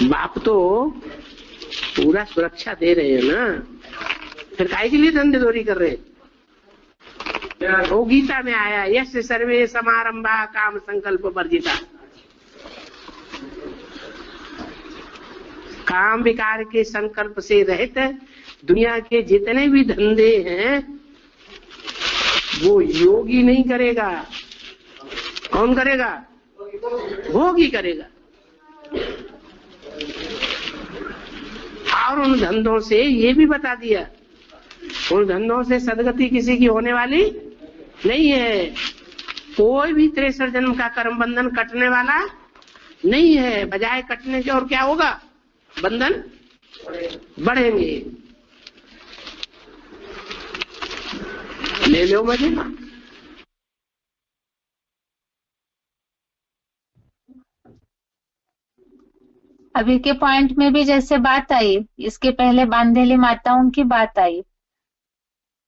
बाप तो पूरा सुरक्षा दे रहे हैं ना, फिर काहे के लिए धंधे दोरी कर रहे हैं? वो गीता में आया, यस्य सर्वे समारंभा काम संकल्प वर्जिता। काम विकार के संकल्प से रहित दुनिया के जितने भी धंधे हैं वो योगी नहीं करेगा। कौन करेगा? भोगी करेगा। और उन धंधों से ये भी बता दिया, उन धंधों से सदगति किसी की होने वाली नहीं है। कोई भी 63 जन्म का कर्म बंधन कटने वाला नहीं है। बजाय कटने के और क्या होगा? बंधन बढ़ेंगे। ले लो मजे। अभी के पॉइंट में भी जैसे बात आई, इसके पहले बांधेली माताओं की बात आई,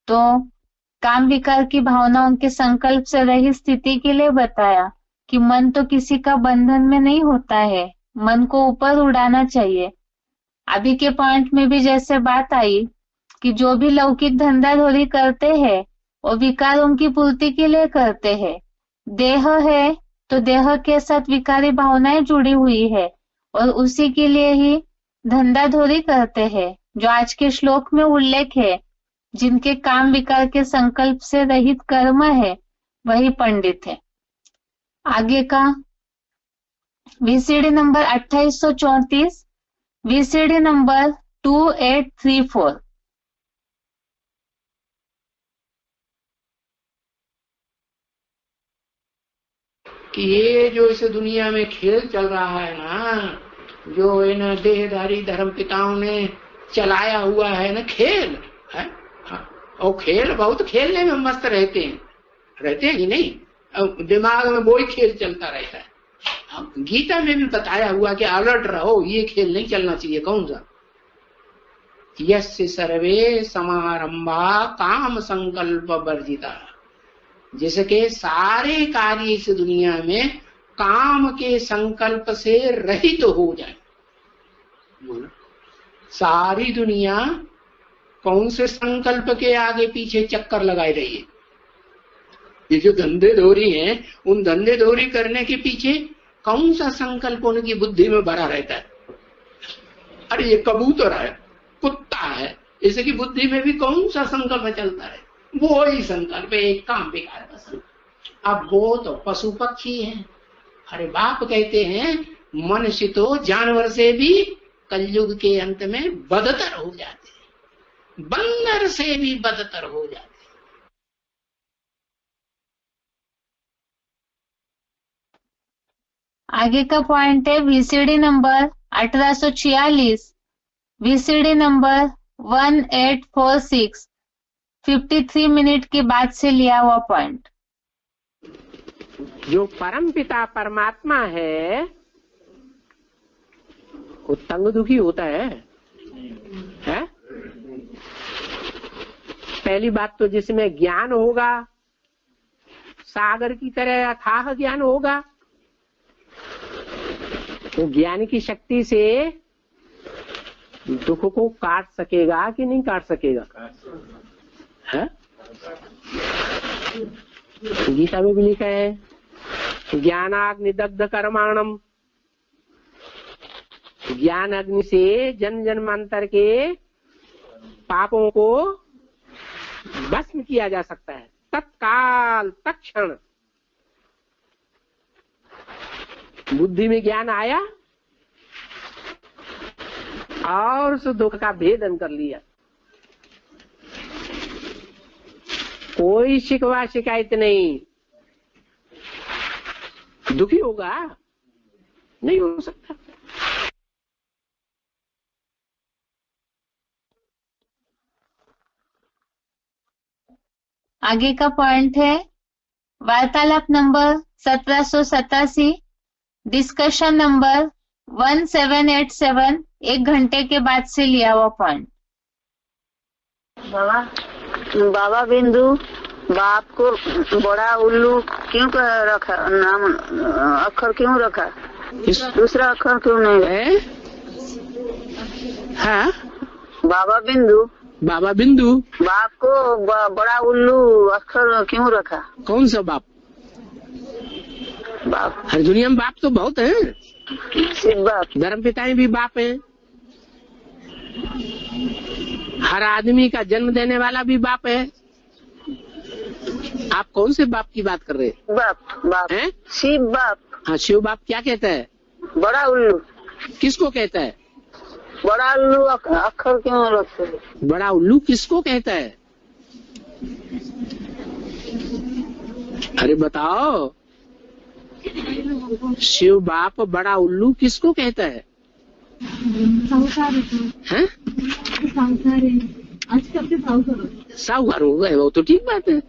तो काम विकार की भावनाओं के संकल्प से रही स्थिति के लिए बताया कि मन तो किसी का बंधन में नहीं होता है, मन को ऊपर उड़ाना चाहिए। अभी के पॉइंट में भी जैसे बात आई कि जो भी लौकिक धंधाधोरी करते हैं वो विकारों की पूर्ति के लिए करते हैं। देह है तो देह के साथ विकारी भावनाएं जुड़ी हुई है और उसी के लिए ही धंधाधोरी करते हैं। जो आज के श्लोक में उल्लेख है, जिनके काम विकार के संकल्प से रहित कर्म है, वही पंडित है। आगे का VCD नंबर 2834, VCD नंबर 2834। कि ये जो इस दुनिया में खेल चल रहा है ना, जो इन देहधारी धर्म पिताओं ने चलाया हुआ है ना, खेल है। और खेल बहुत खेलने में मस्त रहते हैं कि नहीं, दिमाग में वही खेल चलता रहता है। गीता में भी बताया हुआ कि अलर्ट रहो, ये खेल नहीं चलना चाहिए। कौन सा? यस्य सर्वे समारंभा काम संकल्प वर्जिता, जिसके सारे कार्य इस दुनिया में काम के संकल्प से रहित हो जाए। सारी दुनिया कौन से संकल्प के आगे पीछे चक्कर लगाई रही है? ये जो धंधे धोरी हैं, उन धंधे धोरी करने के पीछे कौन सा संकल्प उनकी बुद्धि में भरा रहता है? अरे ये कबूतर है, कुत्ता है, इसकी बुद्धि में भी कौन सा संकल्प चलता है? वो ही संकल्प, एक काम बेकार का संकल्प। अब वो तो पशु पक्षी हैं। अरे बाप कहते हैं मनुष्य तो जानवर से भी कलयुग के अंत में बदतर हो जाते, बंदर से भी बदतर हो जाते। आगे का पॉइंट है VCD number 1846, VCD number 1846, 53 minute के बाद से लिया हुआ पॉइंट। जो परम पिता परमात्मा है वो तंग दुखी होता है? पहली बात तो जिसमें ज्ञान होगा, सागर की तरह अथाह ज्ञान होगा, तो ज्ञान की शक्ति से दुख को काट सकेगा कि नहीं काट सकेगा? है? गीता में भी लिखा है ज्ञानाग्नि दग्ध कर्माणम, ज्ञान अग्नि से जन्म जन्मांतर के पापों को भस्म किया जा सकता है, तत्काल तत्क्षण। बुद्धि में ज्ञान आया और उस दुख का भेदन कर लिया। कोई शिकवा शिकायत नहीं। दुखी होगा? नहीं हो सकता। आगे का पॉइंट है वार्तालाप नंबर 1787, डिस्कशन नंबर 1787, 1 घंटे के बाद से लिया हुआ पॉइंट। बाबा बिंदु बाप को बड़ा उल्लू क्यों रखा? नाम अक्षर क्यों रखा? दूसरा अक्षर क्यों नहीं है? हाँ? बाबा बिंदु बाप को बड़ा उल्लू अक्षर क्यों रखा? कौन सा बाप? हर दुनिया में बाप तो बहुत है। शिव बाप। धर्म पिताएं भी बाप हैं। हर आदमी का जन्म देने वाला भी बाप है। आप कौन से बाप की बात कर रहे हैं? बाप हैं? शिव बाप। हाँ, शिव बाप क्या कहता है? बड़ा उल्लू। किसको कहता है? बड़ा उल्लू अक्षर क्यों रखते? बड़ा उल्लू किसको कहता है? अरे बताओ, शिव बाप बड़ा उल्लू किसको कहता है? साहूकार हो गए, वो तो ठीक बात है।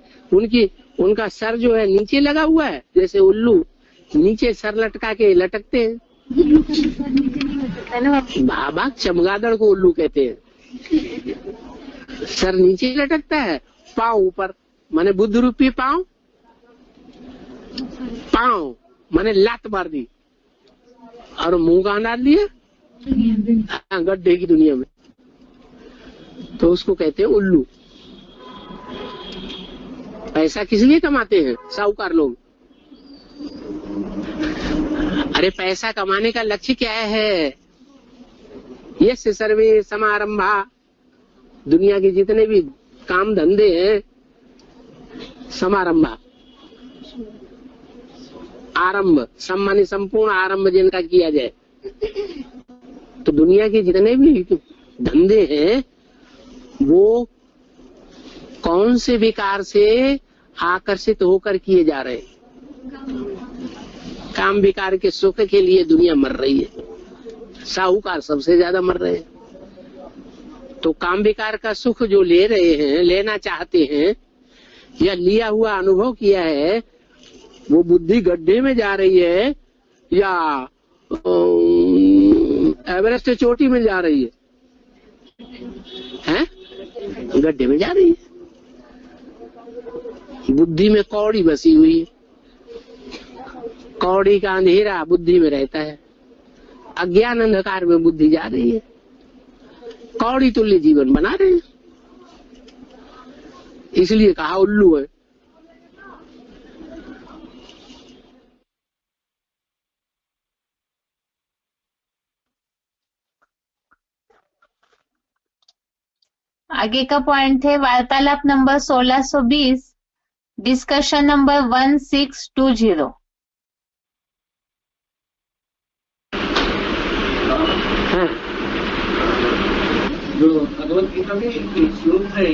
उनका सर जो है नीचे लगा हुआ है, जैसे उल्लू नीचे सर लटका के लटकते हैं। बाबा चमगादड़ को उल्लू कहते हैं। सर नीचे लटकता है, पाँव ऊपर, माने बुद्ध रूपी पाँव, पाँव माने लात मार दी और मुंह कहाँ डाल दिया, गड्ढे की दुनिया में, तो उसको कहते हैं उल्लू। पैसा किस लिए कमाते हैं साहूकार लोग? अरे पैसा कमाने का लक्ष्य क्या है? यस्य सर्वे समारंभा, दुनिया के जितने भी काम धंधे हैं, समारंभा, आरंभ, सम्मानी संपूर्ण आरंभ जिनका किया जाए, तो दुनिया के जितने भी धंधे हैं वो कौन से विकार से आकर्षित होकर किए जा रहे हैं? काम विकार के सुख के लिए दुनिया मर रही है, साहूकार सबसे ज्यादा मर रहे हैं। तो काम विकार का सुख जो ले रहे हैं, लेना चाहते हैं या लिया हुआ अनुभव किया है, वो बुद्धि गड्ढे में जा रही है या एवरेस्ट चोटी में जा रही है? गड्ढे में जा रही है। बुद्धि में कौड़ी बसी हुई है, कौड़ी का अंधेरा बुद्धि में रहता है, अज्ञान अंधकार में बुद्धि जा रही है, कौड़ी तुल्य जीवन बना रहे हैं, इसलिए कहा उल्लू है। आगे का पॉइंट है वार्तालाप नंबर 1620, डिस्कशन नंबर 1620। जो भगवत गीता में एक श्लोक है,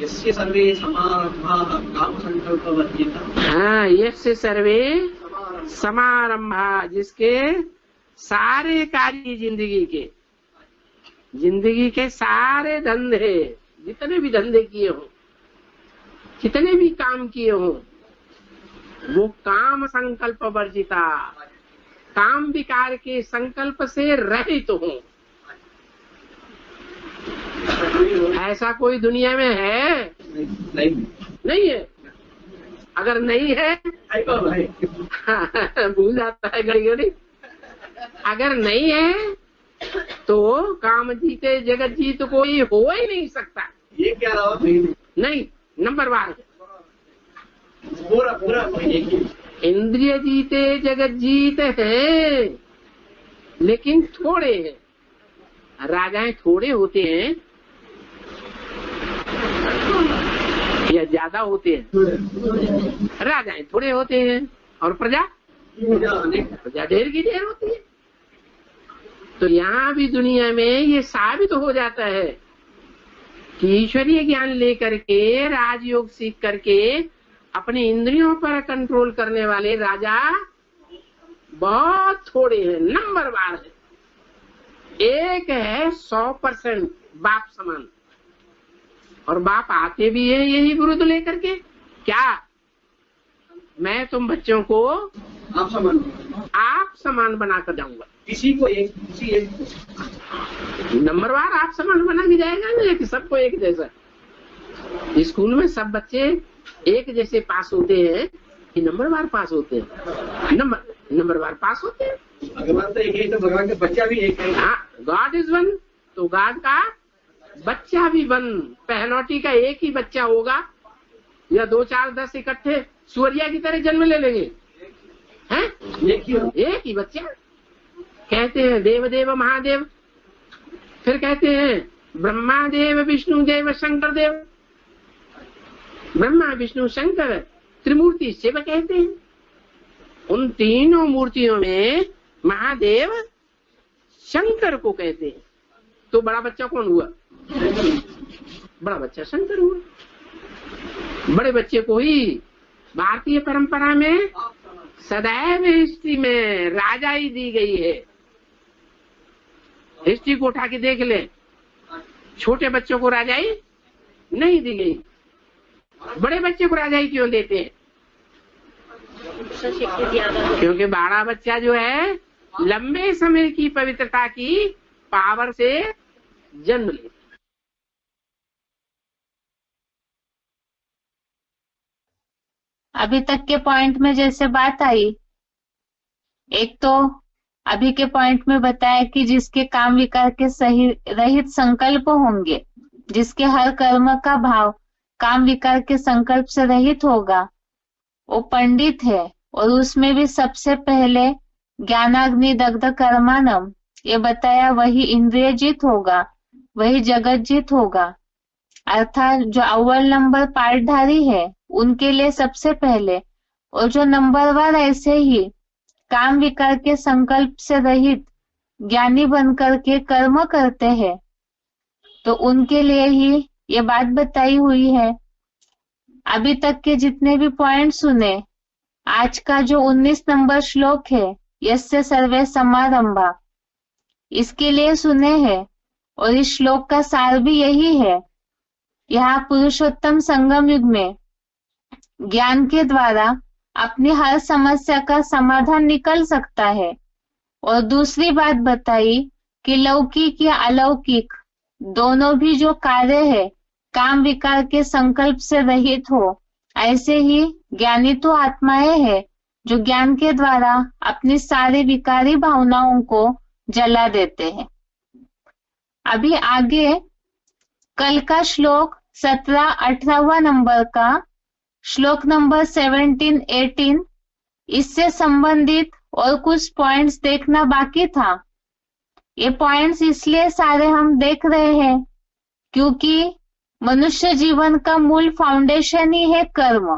यस्य सर्वे समारंभाः काम संकल्प वर्जिता। हाँ, यस्य सर्वे समारंभा, जिसके सारे कार्य जिंदगी के सारे धंधे, जितने भी धंधे किए हो, जितने भी काम किए हो, वो काम संकल्प वर्जिता, काम विकार के संकल्प से रहित तो हो। ऐसा कोई दुनिया में है? नहीं है। अगर नहीं है भूल जाता है घड़ी घड़ी। अगर नहीं है तो काम जीते जगत जीत कोई हो ही नहीं सकता। ये क्या रहा? नहीं, नंबर 1 पूरा इंद्रिय जीते जगत जीत है, लेकिन थोड़े हैं। राजाएं थोड़े होते हैं या ज्यादा होते हैं? राजाएं थोड़े होते हैं और प्रजा ढेर की ढेर होती है। तो यहाँ भी दुनिया में ये साबित हो जाता है कि ईश्वरीय ज्ञान लेकर के, राजयोग सीख करके अपने इंद्रियों पर कंट्रोल करने वाले राजा बहुत थोड़े हैं, नंबर 1 है। एक है 100% बाप समान, और बाप आते भी है यही विरुद्ध लेकर के, क्या मैं तुम बच्चों को आप समान बनाकर जाऊंगा। किसी को एक नंबर 1 आप समान बना के जाएगा ना, कि सबको एक जैसा। स्कूल में सब बच्चे एक जैसे पास होते हैं कि नंबर 1 पास होते हैं? नंबर 1 पास होते हैं। भगवान तो एक है, तो भगवान का बच्चा भी एक है। हाँ, गॉड इज 1, तो गॉड का बच्चा भी 1। पहलौटी का एक ही बच्चा होगा या 2, 4, 10 इकट्ठे सूर्या की तरह जन्म ले लेंगे? हैं? एक ही बच्चा। कहते हैं देवदेव महादेव, फिर कहते हैं ब्रह्मा देव विष्णु देव शंकर देव। ब्रह्मा विष्णु शंकर त्रिमूर्ति शिव कहते हैं। उन तीनों मूर्तियों में महादेव शंकर को कहते हैं। तो बड़ा बच्चा कौन हुआ? बड़ा बच्चा शंकर हुआ। बड़े बच्चे को ही भारतीय परंपरा में सदैव हिस्ट्री में राजा ही दी गई है। हिस्ट्री को उठा के देख ले, छोटे बच्चों को राजाई नहीं दी गई, बड़े बच्चे को राजाई क्यों देते हैं? क्योंकि बड़ा बच्चा जो है लंबे समय की पवित्रता की पावर से जन्म ले। अभी तक के पॉइंट में जैसे बात आई, एक तो अभी के पॉइंट में बताया कि जिसके काम विकार के सही रहित संकल्प होंगे, जिसके हर कर्म का भाव काम विकार के संकल्प से रहित होगा, वो पंडित है। और उसमें भी सबसे पहले ज्ञानाग्नि दग्ध कर्मानम ये बताया, वही इंद्रिय जीत होगा, वही जगत जीत होगा। अर्थात जो अव्वल नंबर पाठधारी है उनके लिए सबसे पहले, और जो नंबर 1 ऐसे ही काम विकार के संकल्प से रहित ज्ञानी बनकर के कर्म करते हैं, तो उनके लिए ही ये बात बताई हुई है। अभी तक के जितने भी पॉइंट सुने, आज का जो 19 नंबर श्लोक है, यस्य सर्वे समारंभा, इसके लिए सुने हैं। और इस श्लोक का सार भी यही है, यहाँ पुरुषोत्तम संगम युग में ज्ञान के द्वारा अपनी हर समस्या का समाधान निकल सकता है। और दूसरी बात बताई कि लौकिक या अलौकिक दोनों भी जो कार्य है काम विकार के संकल्प से रहित हो, ऐसे ही ज्ञानी तो आत्माएं है जो ज्ञान के द्वारा अपनी सारी विकारी भावनाओं को जला देते हैं। अभी आगे कल का श्लोक 17-18वां नंबर का श्लोक नंबर 17-18, इससे संबंधित और कुछ पॉइंट्स देखना बाकी था। ये पॉइंट्स इसलिए सारे हम देख रहे हैं क्योंकि मनुष्य जीवन का मूल फाउंडेशन ही है कर्म,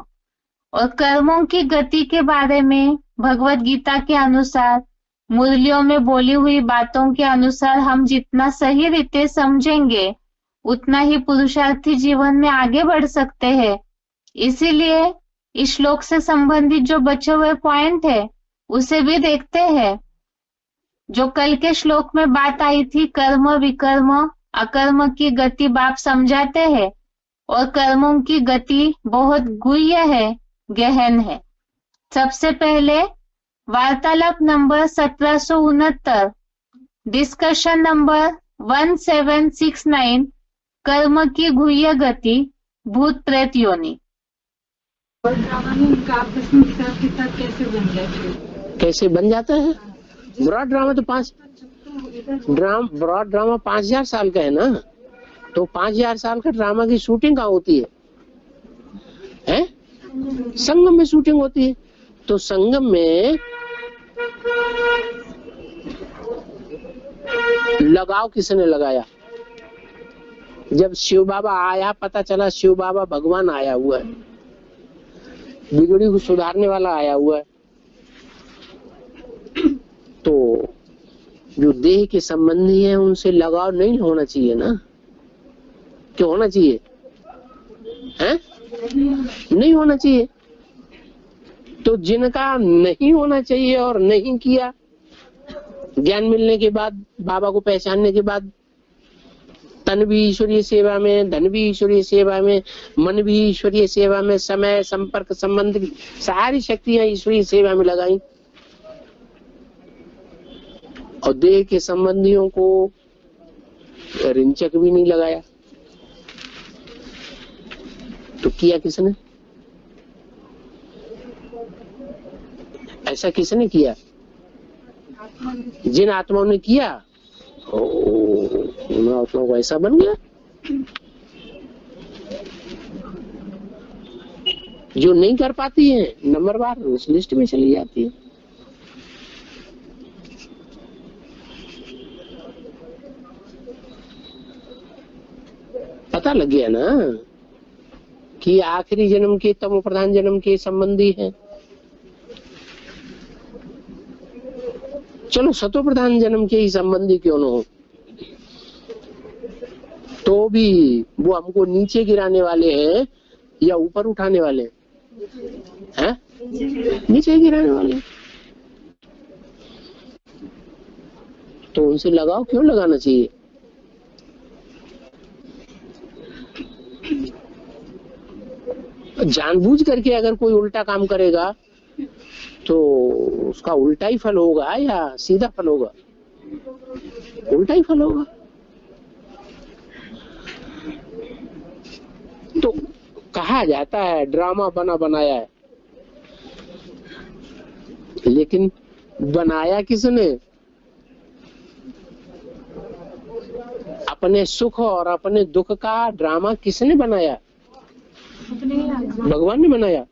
और कर्मों की गति के बारे में भगवत गीता के अनुसार, मुरलियों में बोली हुई बातों के अनुसार हम जितना सही रीते समझेंगे उतना ही पुरुषार्थी जीवन में आगे बढ़ सकते हैं। इसीलिए इस श्लोक से संबंधित जो बचे हुए पॉइंट है उसे भी देखते हैं। जो कल के श्लोक में बात आई थी, कर्म विकर्म अकर्म की गति बाप समझाते हैं, और कर्मों की गति बहुत गुह्य है, गहन है। सबसे पहले वार्तालाप नंबर 1769, डिस्कशन नंबर 1769, कर्म की गुह्य गति भूत प्रेत योनि। कैसे बन जाता है? ब्रॉड ड्रामा तो ब्रॉड ड्रामा 5000 साल का है ना, तो 5000 साल का ड्रामा की शूटिंग कहाँ होती है? संगम में शूटिंग होती है। तो संगम में लगाव किसने लगाया? जब शिव बाबा आया, पता चला शिव बाबा भगवान आया हुआ है, बिगड़ी को सुधारने वाला आया हुआ है। तो जो देह के संबंधी है उनसे लगाव नहीं होना चाहिए ना? क्यों होना चाहिए? हैं? नहीं होना चाहिए। तो जिनका नहीं होना चाहिए और नहीं किया, ज्ञान मिलने के बाद, बाबा को पहचानने के बाद, तन भी ईश्वरीय सेवा में, धन भी ईश्वरीय सेवा में, मन भी ईश्वरीय सेवा में, समय संपर्क संबंध की सारी शक्तियां ईश्वरीय सेवा में लगाई, और देह के संबंधियों को रिंचक भी नहीं लगाया। तो किया किसने? ऐसा किसने किया? जिन आत्माओं ने किया, उन आत्माओं को ऐसा बन गया। जो नहीं कर पाती है नंबरवार उस लिस्ट में चली जाती है। पता लग गया ना कि आखिरी जन्म के, तमो प्रधान जन्म के संबंधी है। चलो सतो प्रधान जन्म के ही संबंधी क्यों न हो, तो भी वो हमको नीचे गिराने वाले हैं या ऊपर उठाने वाले हैं? नीचे गिराने वाले। तो उनसे लगाव क्यों लगाना चाहिए? जानबूझ करके अगर कोई उल्टा काम करेगा तो उसका उल्टा ही फल होगा या सीधा फल होगा? उल्टा ही फल होगा। तो कहा जाता है ड्रामा बना बनाया है, लेकिन बनाया किसने? अपने सुख और अपने दुख का ड्रामा किसने बनाया? भगवान ने बनाया?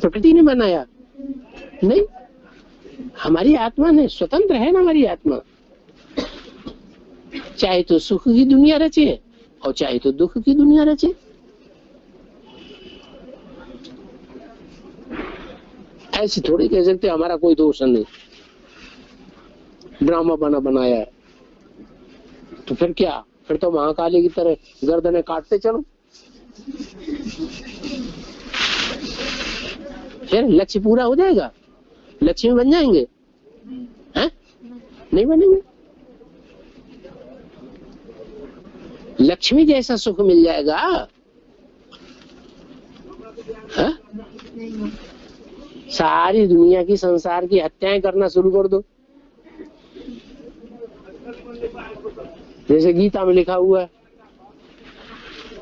प्रकृति ने बनाया? नहीं, हमारी आत्मा ने। स्वतंत्र है ना हमारी आत्मा। चाहे तो सुख की दुनिया रचे और चाहे तो दुख की दुनिया रचे। ऐसे थोड़ी कह सकते हमारा कोई दोष नहीं, ड्रामा बना बनाया है। तो फिर क्या? फिर तो महाकाली की तरह गर्दनें काटते चलो। फिर लक्ष्य पूरा हो जाएगा, लक्ष्मी बन जाएंगे? हैं? नहीं बनेंगे। लक्ष्मी जैसा सुख मिल जाएगा? है? सारी दुनिया की संसार की हत्याएं करना शुरू कर दो, जैसे गीता में लिखा हुआ है।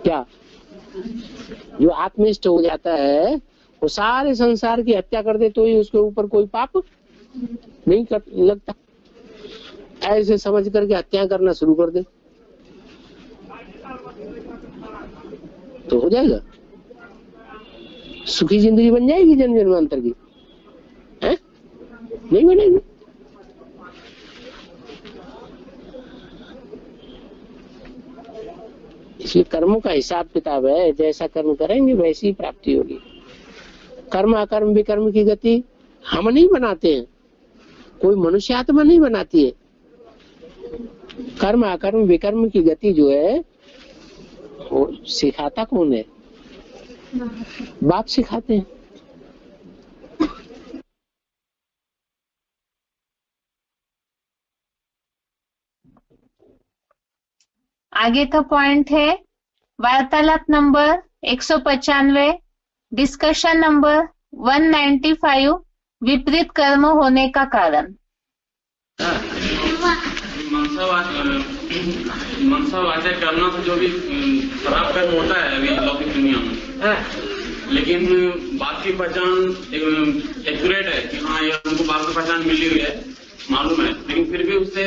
क्या? जो आत्मनिष्ठ हो जाता है वो सारे संसार की हत्या कर दे तो ही उसके ऊपर कोई पाप नहीं लगता। ऐसे समझ करके हत्या करना शुरू कर दे तो हो जाएगा? सुखी जिंदगी बन जाएगी जन्म जन्मांतर की? है? नहीं बनेगी। इसलिए कर्मों का हिसाब किताब है, जैसा कर्म करेंगे वैसी प्राप्ति होगी। कर्म अकर्म विकर्म की गति हम नहीं बनाते हैं, कोई मनुष्य आत्मा नहीं बनाती है। कर्म अकर्म विकर्म की गति जो है वो सिखाता कौन है? बाप सिखाते हैं। आगे का पॉइंट है वार्तालाप नंबर 195, डिस्कशन नंबर 195, विपरीत कर्म होने का कारण। मनसावाचय करना तो जो भी खराब कर्म होता है अभी लौकिक दुनिया में, लेकिन बात की पहचान एक्यूरेट है कि हाँ ये उनको बात की पहचान मिली हुई है, मालूम है, लेकिन फिर भी उससे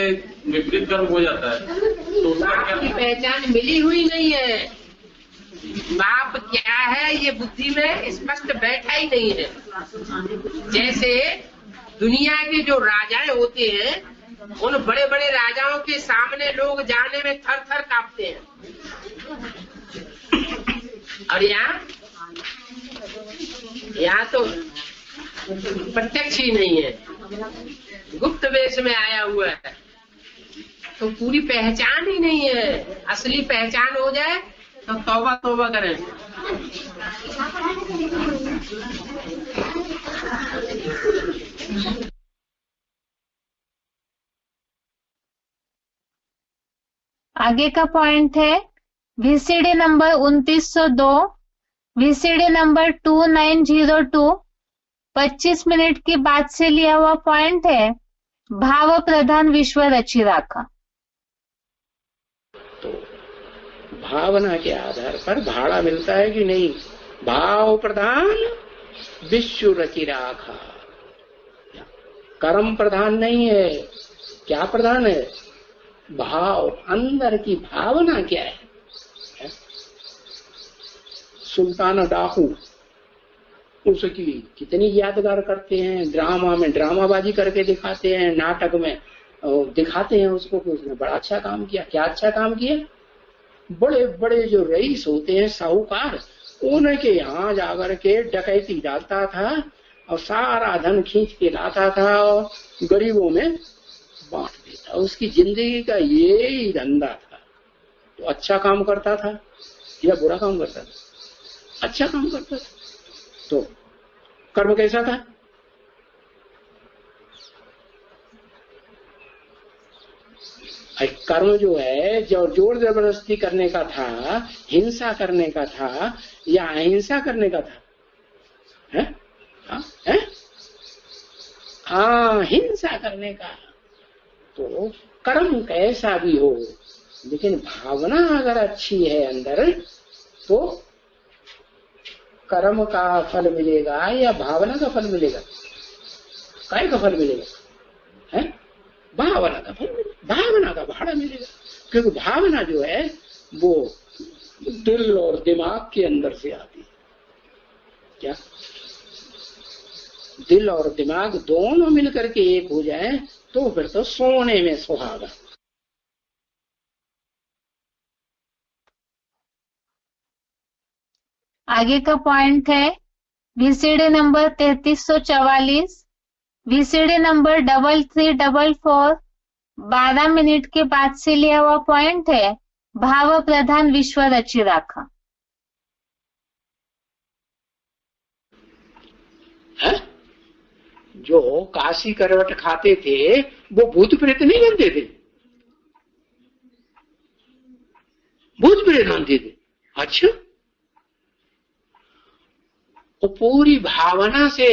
विपरीत कर्म हो जाता है। तो बाप की पहचान मिली हुई नहीं है। बाप क्या है ये बुद्धि में स्पष्ट बैठा ही नहीं है। जैसे दुनिया के जो राजाएं होते हैं, उन बड़े बड़े राजाओं के सामने लोग जाने में थर थर कांपते हैं, और यहाँ तो प्रत्यक्ष ही नहीं है, गुप्त वेश में आया हुआ है, तो पूरी पहचान ही नहीं है। असली पहचान हो जाए तो तौबा तौबा करें। आगे का पॉइंट है VCD number 2902, VCD number 2902, 25 minute की बात से लिया हुआ पॉइंट है भाव प्रधान विश्व रची राखा। तो भावना के आधार पर भाड़ा मिलता है कि नहीं? भाव प्रधान विश्व रची राखा। कर्म प्रधान नहीं है, क्या प्रधान है? भाव, अंदर की भावना क्या है? सुल्तान डाकू उसकी कितनी यादगार करते हैं, ड्रामा में ड्रामाबाजी करके दिखाते हैं, नाटक में दिखाते हैं उसको कि उसने बड़ा अच्छा काम किया। क्या अच्छा काम किया? बड़े बड़े जो रईस होते हैं, साहूकार, उनके यहाँ जाकर के डकैती डालता था और सारा धन खींच के लाता था और गरीबों में बांट देता। उसकी जिंदगी का ये ही धंधा था। तो अच्छा काम करता था या बुरा काम करता था? अच्छा काम करता था। तो कर्म कैसा था? कर्म जो है, जो जोर जबरदस्ती करने का था, हिंसा करने का था या अहिंसा करने का था? हिंसा करने का। तो कर्म कैसा भी हो, लेकिन भावना अगर अच्छी है अंदर, तो कर्म का फल मिलेगा या भावना का फल मिलेगा? काय का फल मिलेगा? भावना का फल मिलेगा, भावना का भाड़ा मिलेगा। क्योंकि भावना जो है वो दिल और दिमाग के अंदर से आती है। क्या दिल और दिमाग दोनों मिलकर के एक हो जाए तो फिर तो सोने में सुहागा। आगे का पॉइंट है VCD number 3344, VCD number 3344, 12 minute के बाद से लिया हुआ पॉइंट है। भाव प्रधान विश्व रची राखा। है? जो काशी करवट खाते थे वो भूत प्रेत नहीं बनते थे, भूत प्रेत बनते थे। अच्छा, वो पूरी भावना से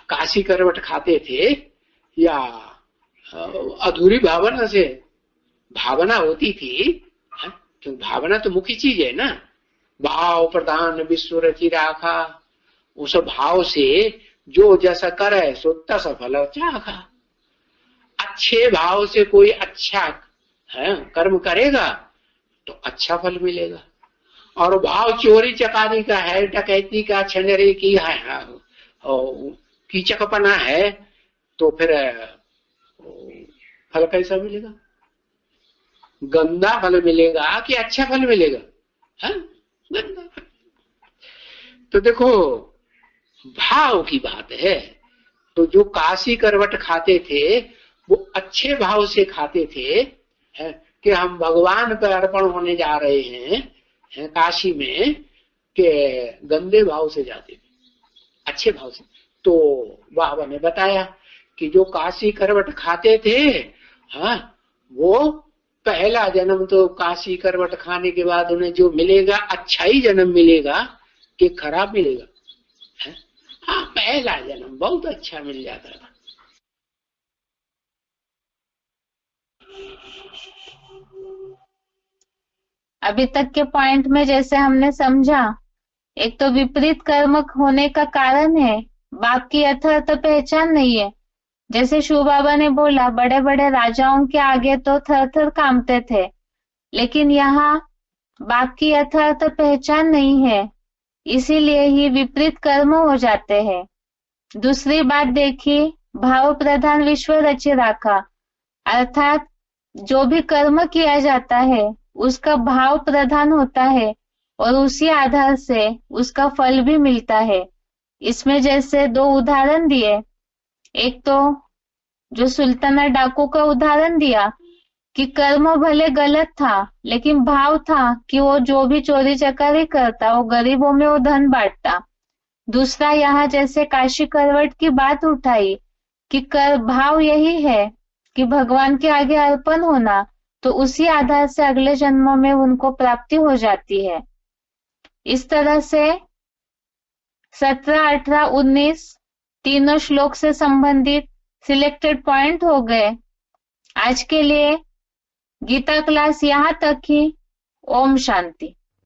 काशी करवट खाते थे या अधूरी भावना से? भावना होती थी, क्योंकि भावना तो मुख्य चीज है ना। भाव प्रधान विश्व रची राखा, उस भाव से जो जैसा करे सो तस फल चाखा। अच्छे भाव से कोई अच्छा कर्म करेगा तो अच्छा फल मिलेगा। और भाव चोरी चकारी का है, डकैती का, छंजरे की है, कीचकपना है, तो फिर फल कैसा मिलेगा? गंदा फल मिलेगा कि अच्छा फल मिलेगा? गंदा। तो देखो, भाव की बात है। तो जो काशी करवट खाते थे वो अच्छे भाव से खाते थे, कि हम भगवान पर अर्पण होने जा रहे हैं काशी में, के गंदे भाव से जाते थे, अच्छे भाव से। तो बाबा ने बताया कि जो काशी करवट खाते थे, वो पहला जन्म तो काशी करवट खाने के बाद उन्हें जो मिलेगा अच्छा ही जन्म मिलेगा कि खराब मिलेगा? पहला जन्म बहुत अच्छा मिल जाता था। अभी तक के पॉइंट में जैसे हमने समझा, एक तो विपरीत कर्म होने का कारण है, बाप की यथार्थ पहचान नहीं है। जैसे शिव बाबा ने बोला, बड़े बड़े राजाओं के आगे तो थर थर कांपते थे, लेकिन यहाँ बाप की यथार्थ पहचान नहीं है, इसीलिए ही विपरीत कर्म हो जाते हैं। दूसरी बात देखिए, भाव प्रधान विश्व रची राखा, अर्थात जो भी कर्म किया जाता है उसका भाव प्रधान होता है और उसी आधार से उसका फल भी मिलता है। इसमें जैसे दो उदाहरण दिए, एक तो जो सुल्ताना डाकू का उदाहरण दिया कि कर्म भले गलत था, लेकिन भाव था कि वो जो भी चोरी चकारी करता वो गरीबों में वो धन बांटता। दूसरा यहाँ जैसे काशी करवट की बात उठाई कि भाव यही है कि भगवान के आगे अर्पण होना, तो उसी आधार से अगले जन्मों में उनको प्राप्ति हो जाती है। इस तरह से 17, 18, 19 तीनों श्लोक से संबंधित सिलेक्टेड पॉइंट हो गए। आज के लिए गीता क्लास यहाँ तक ही। ओम शांति।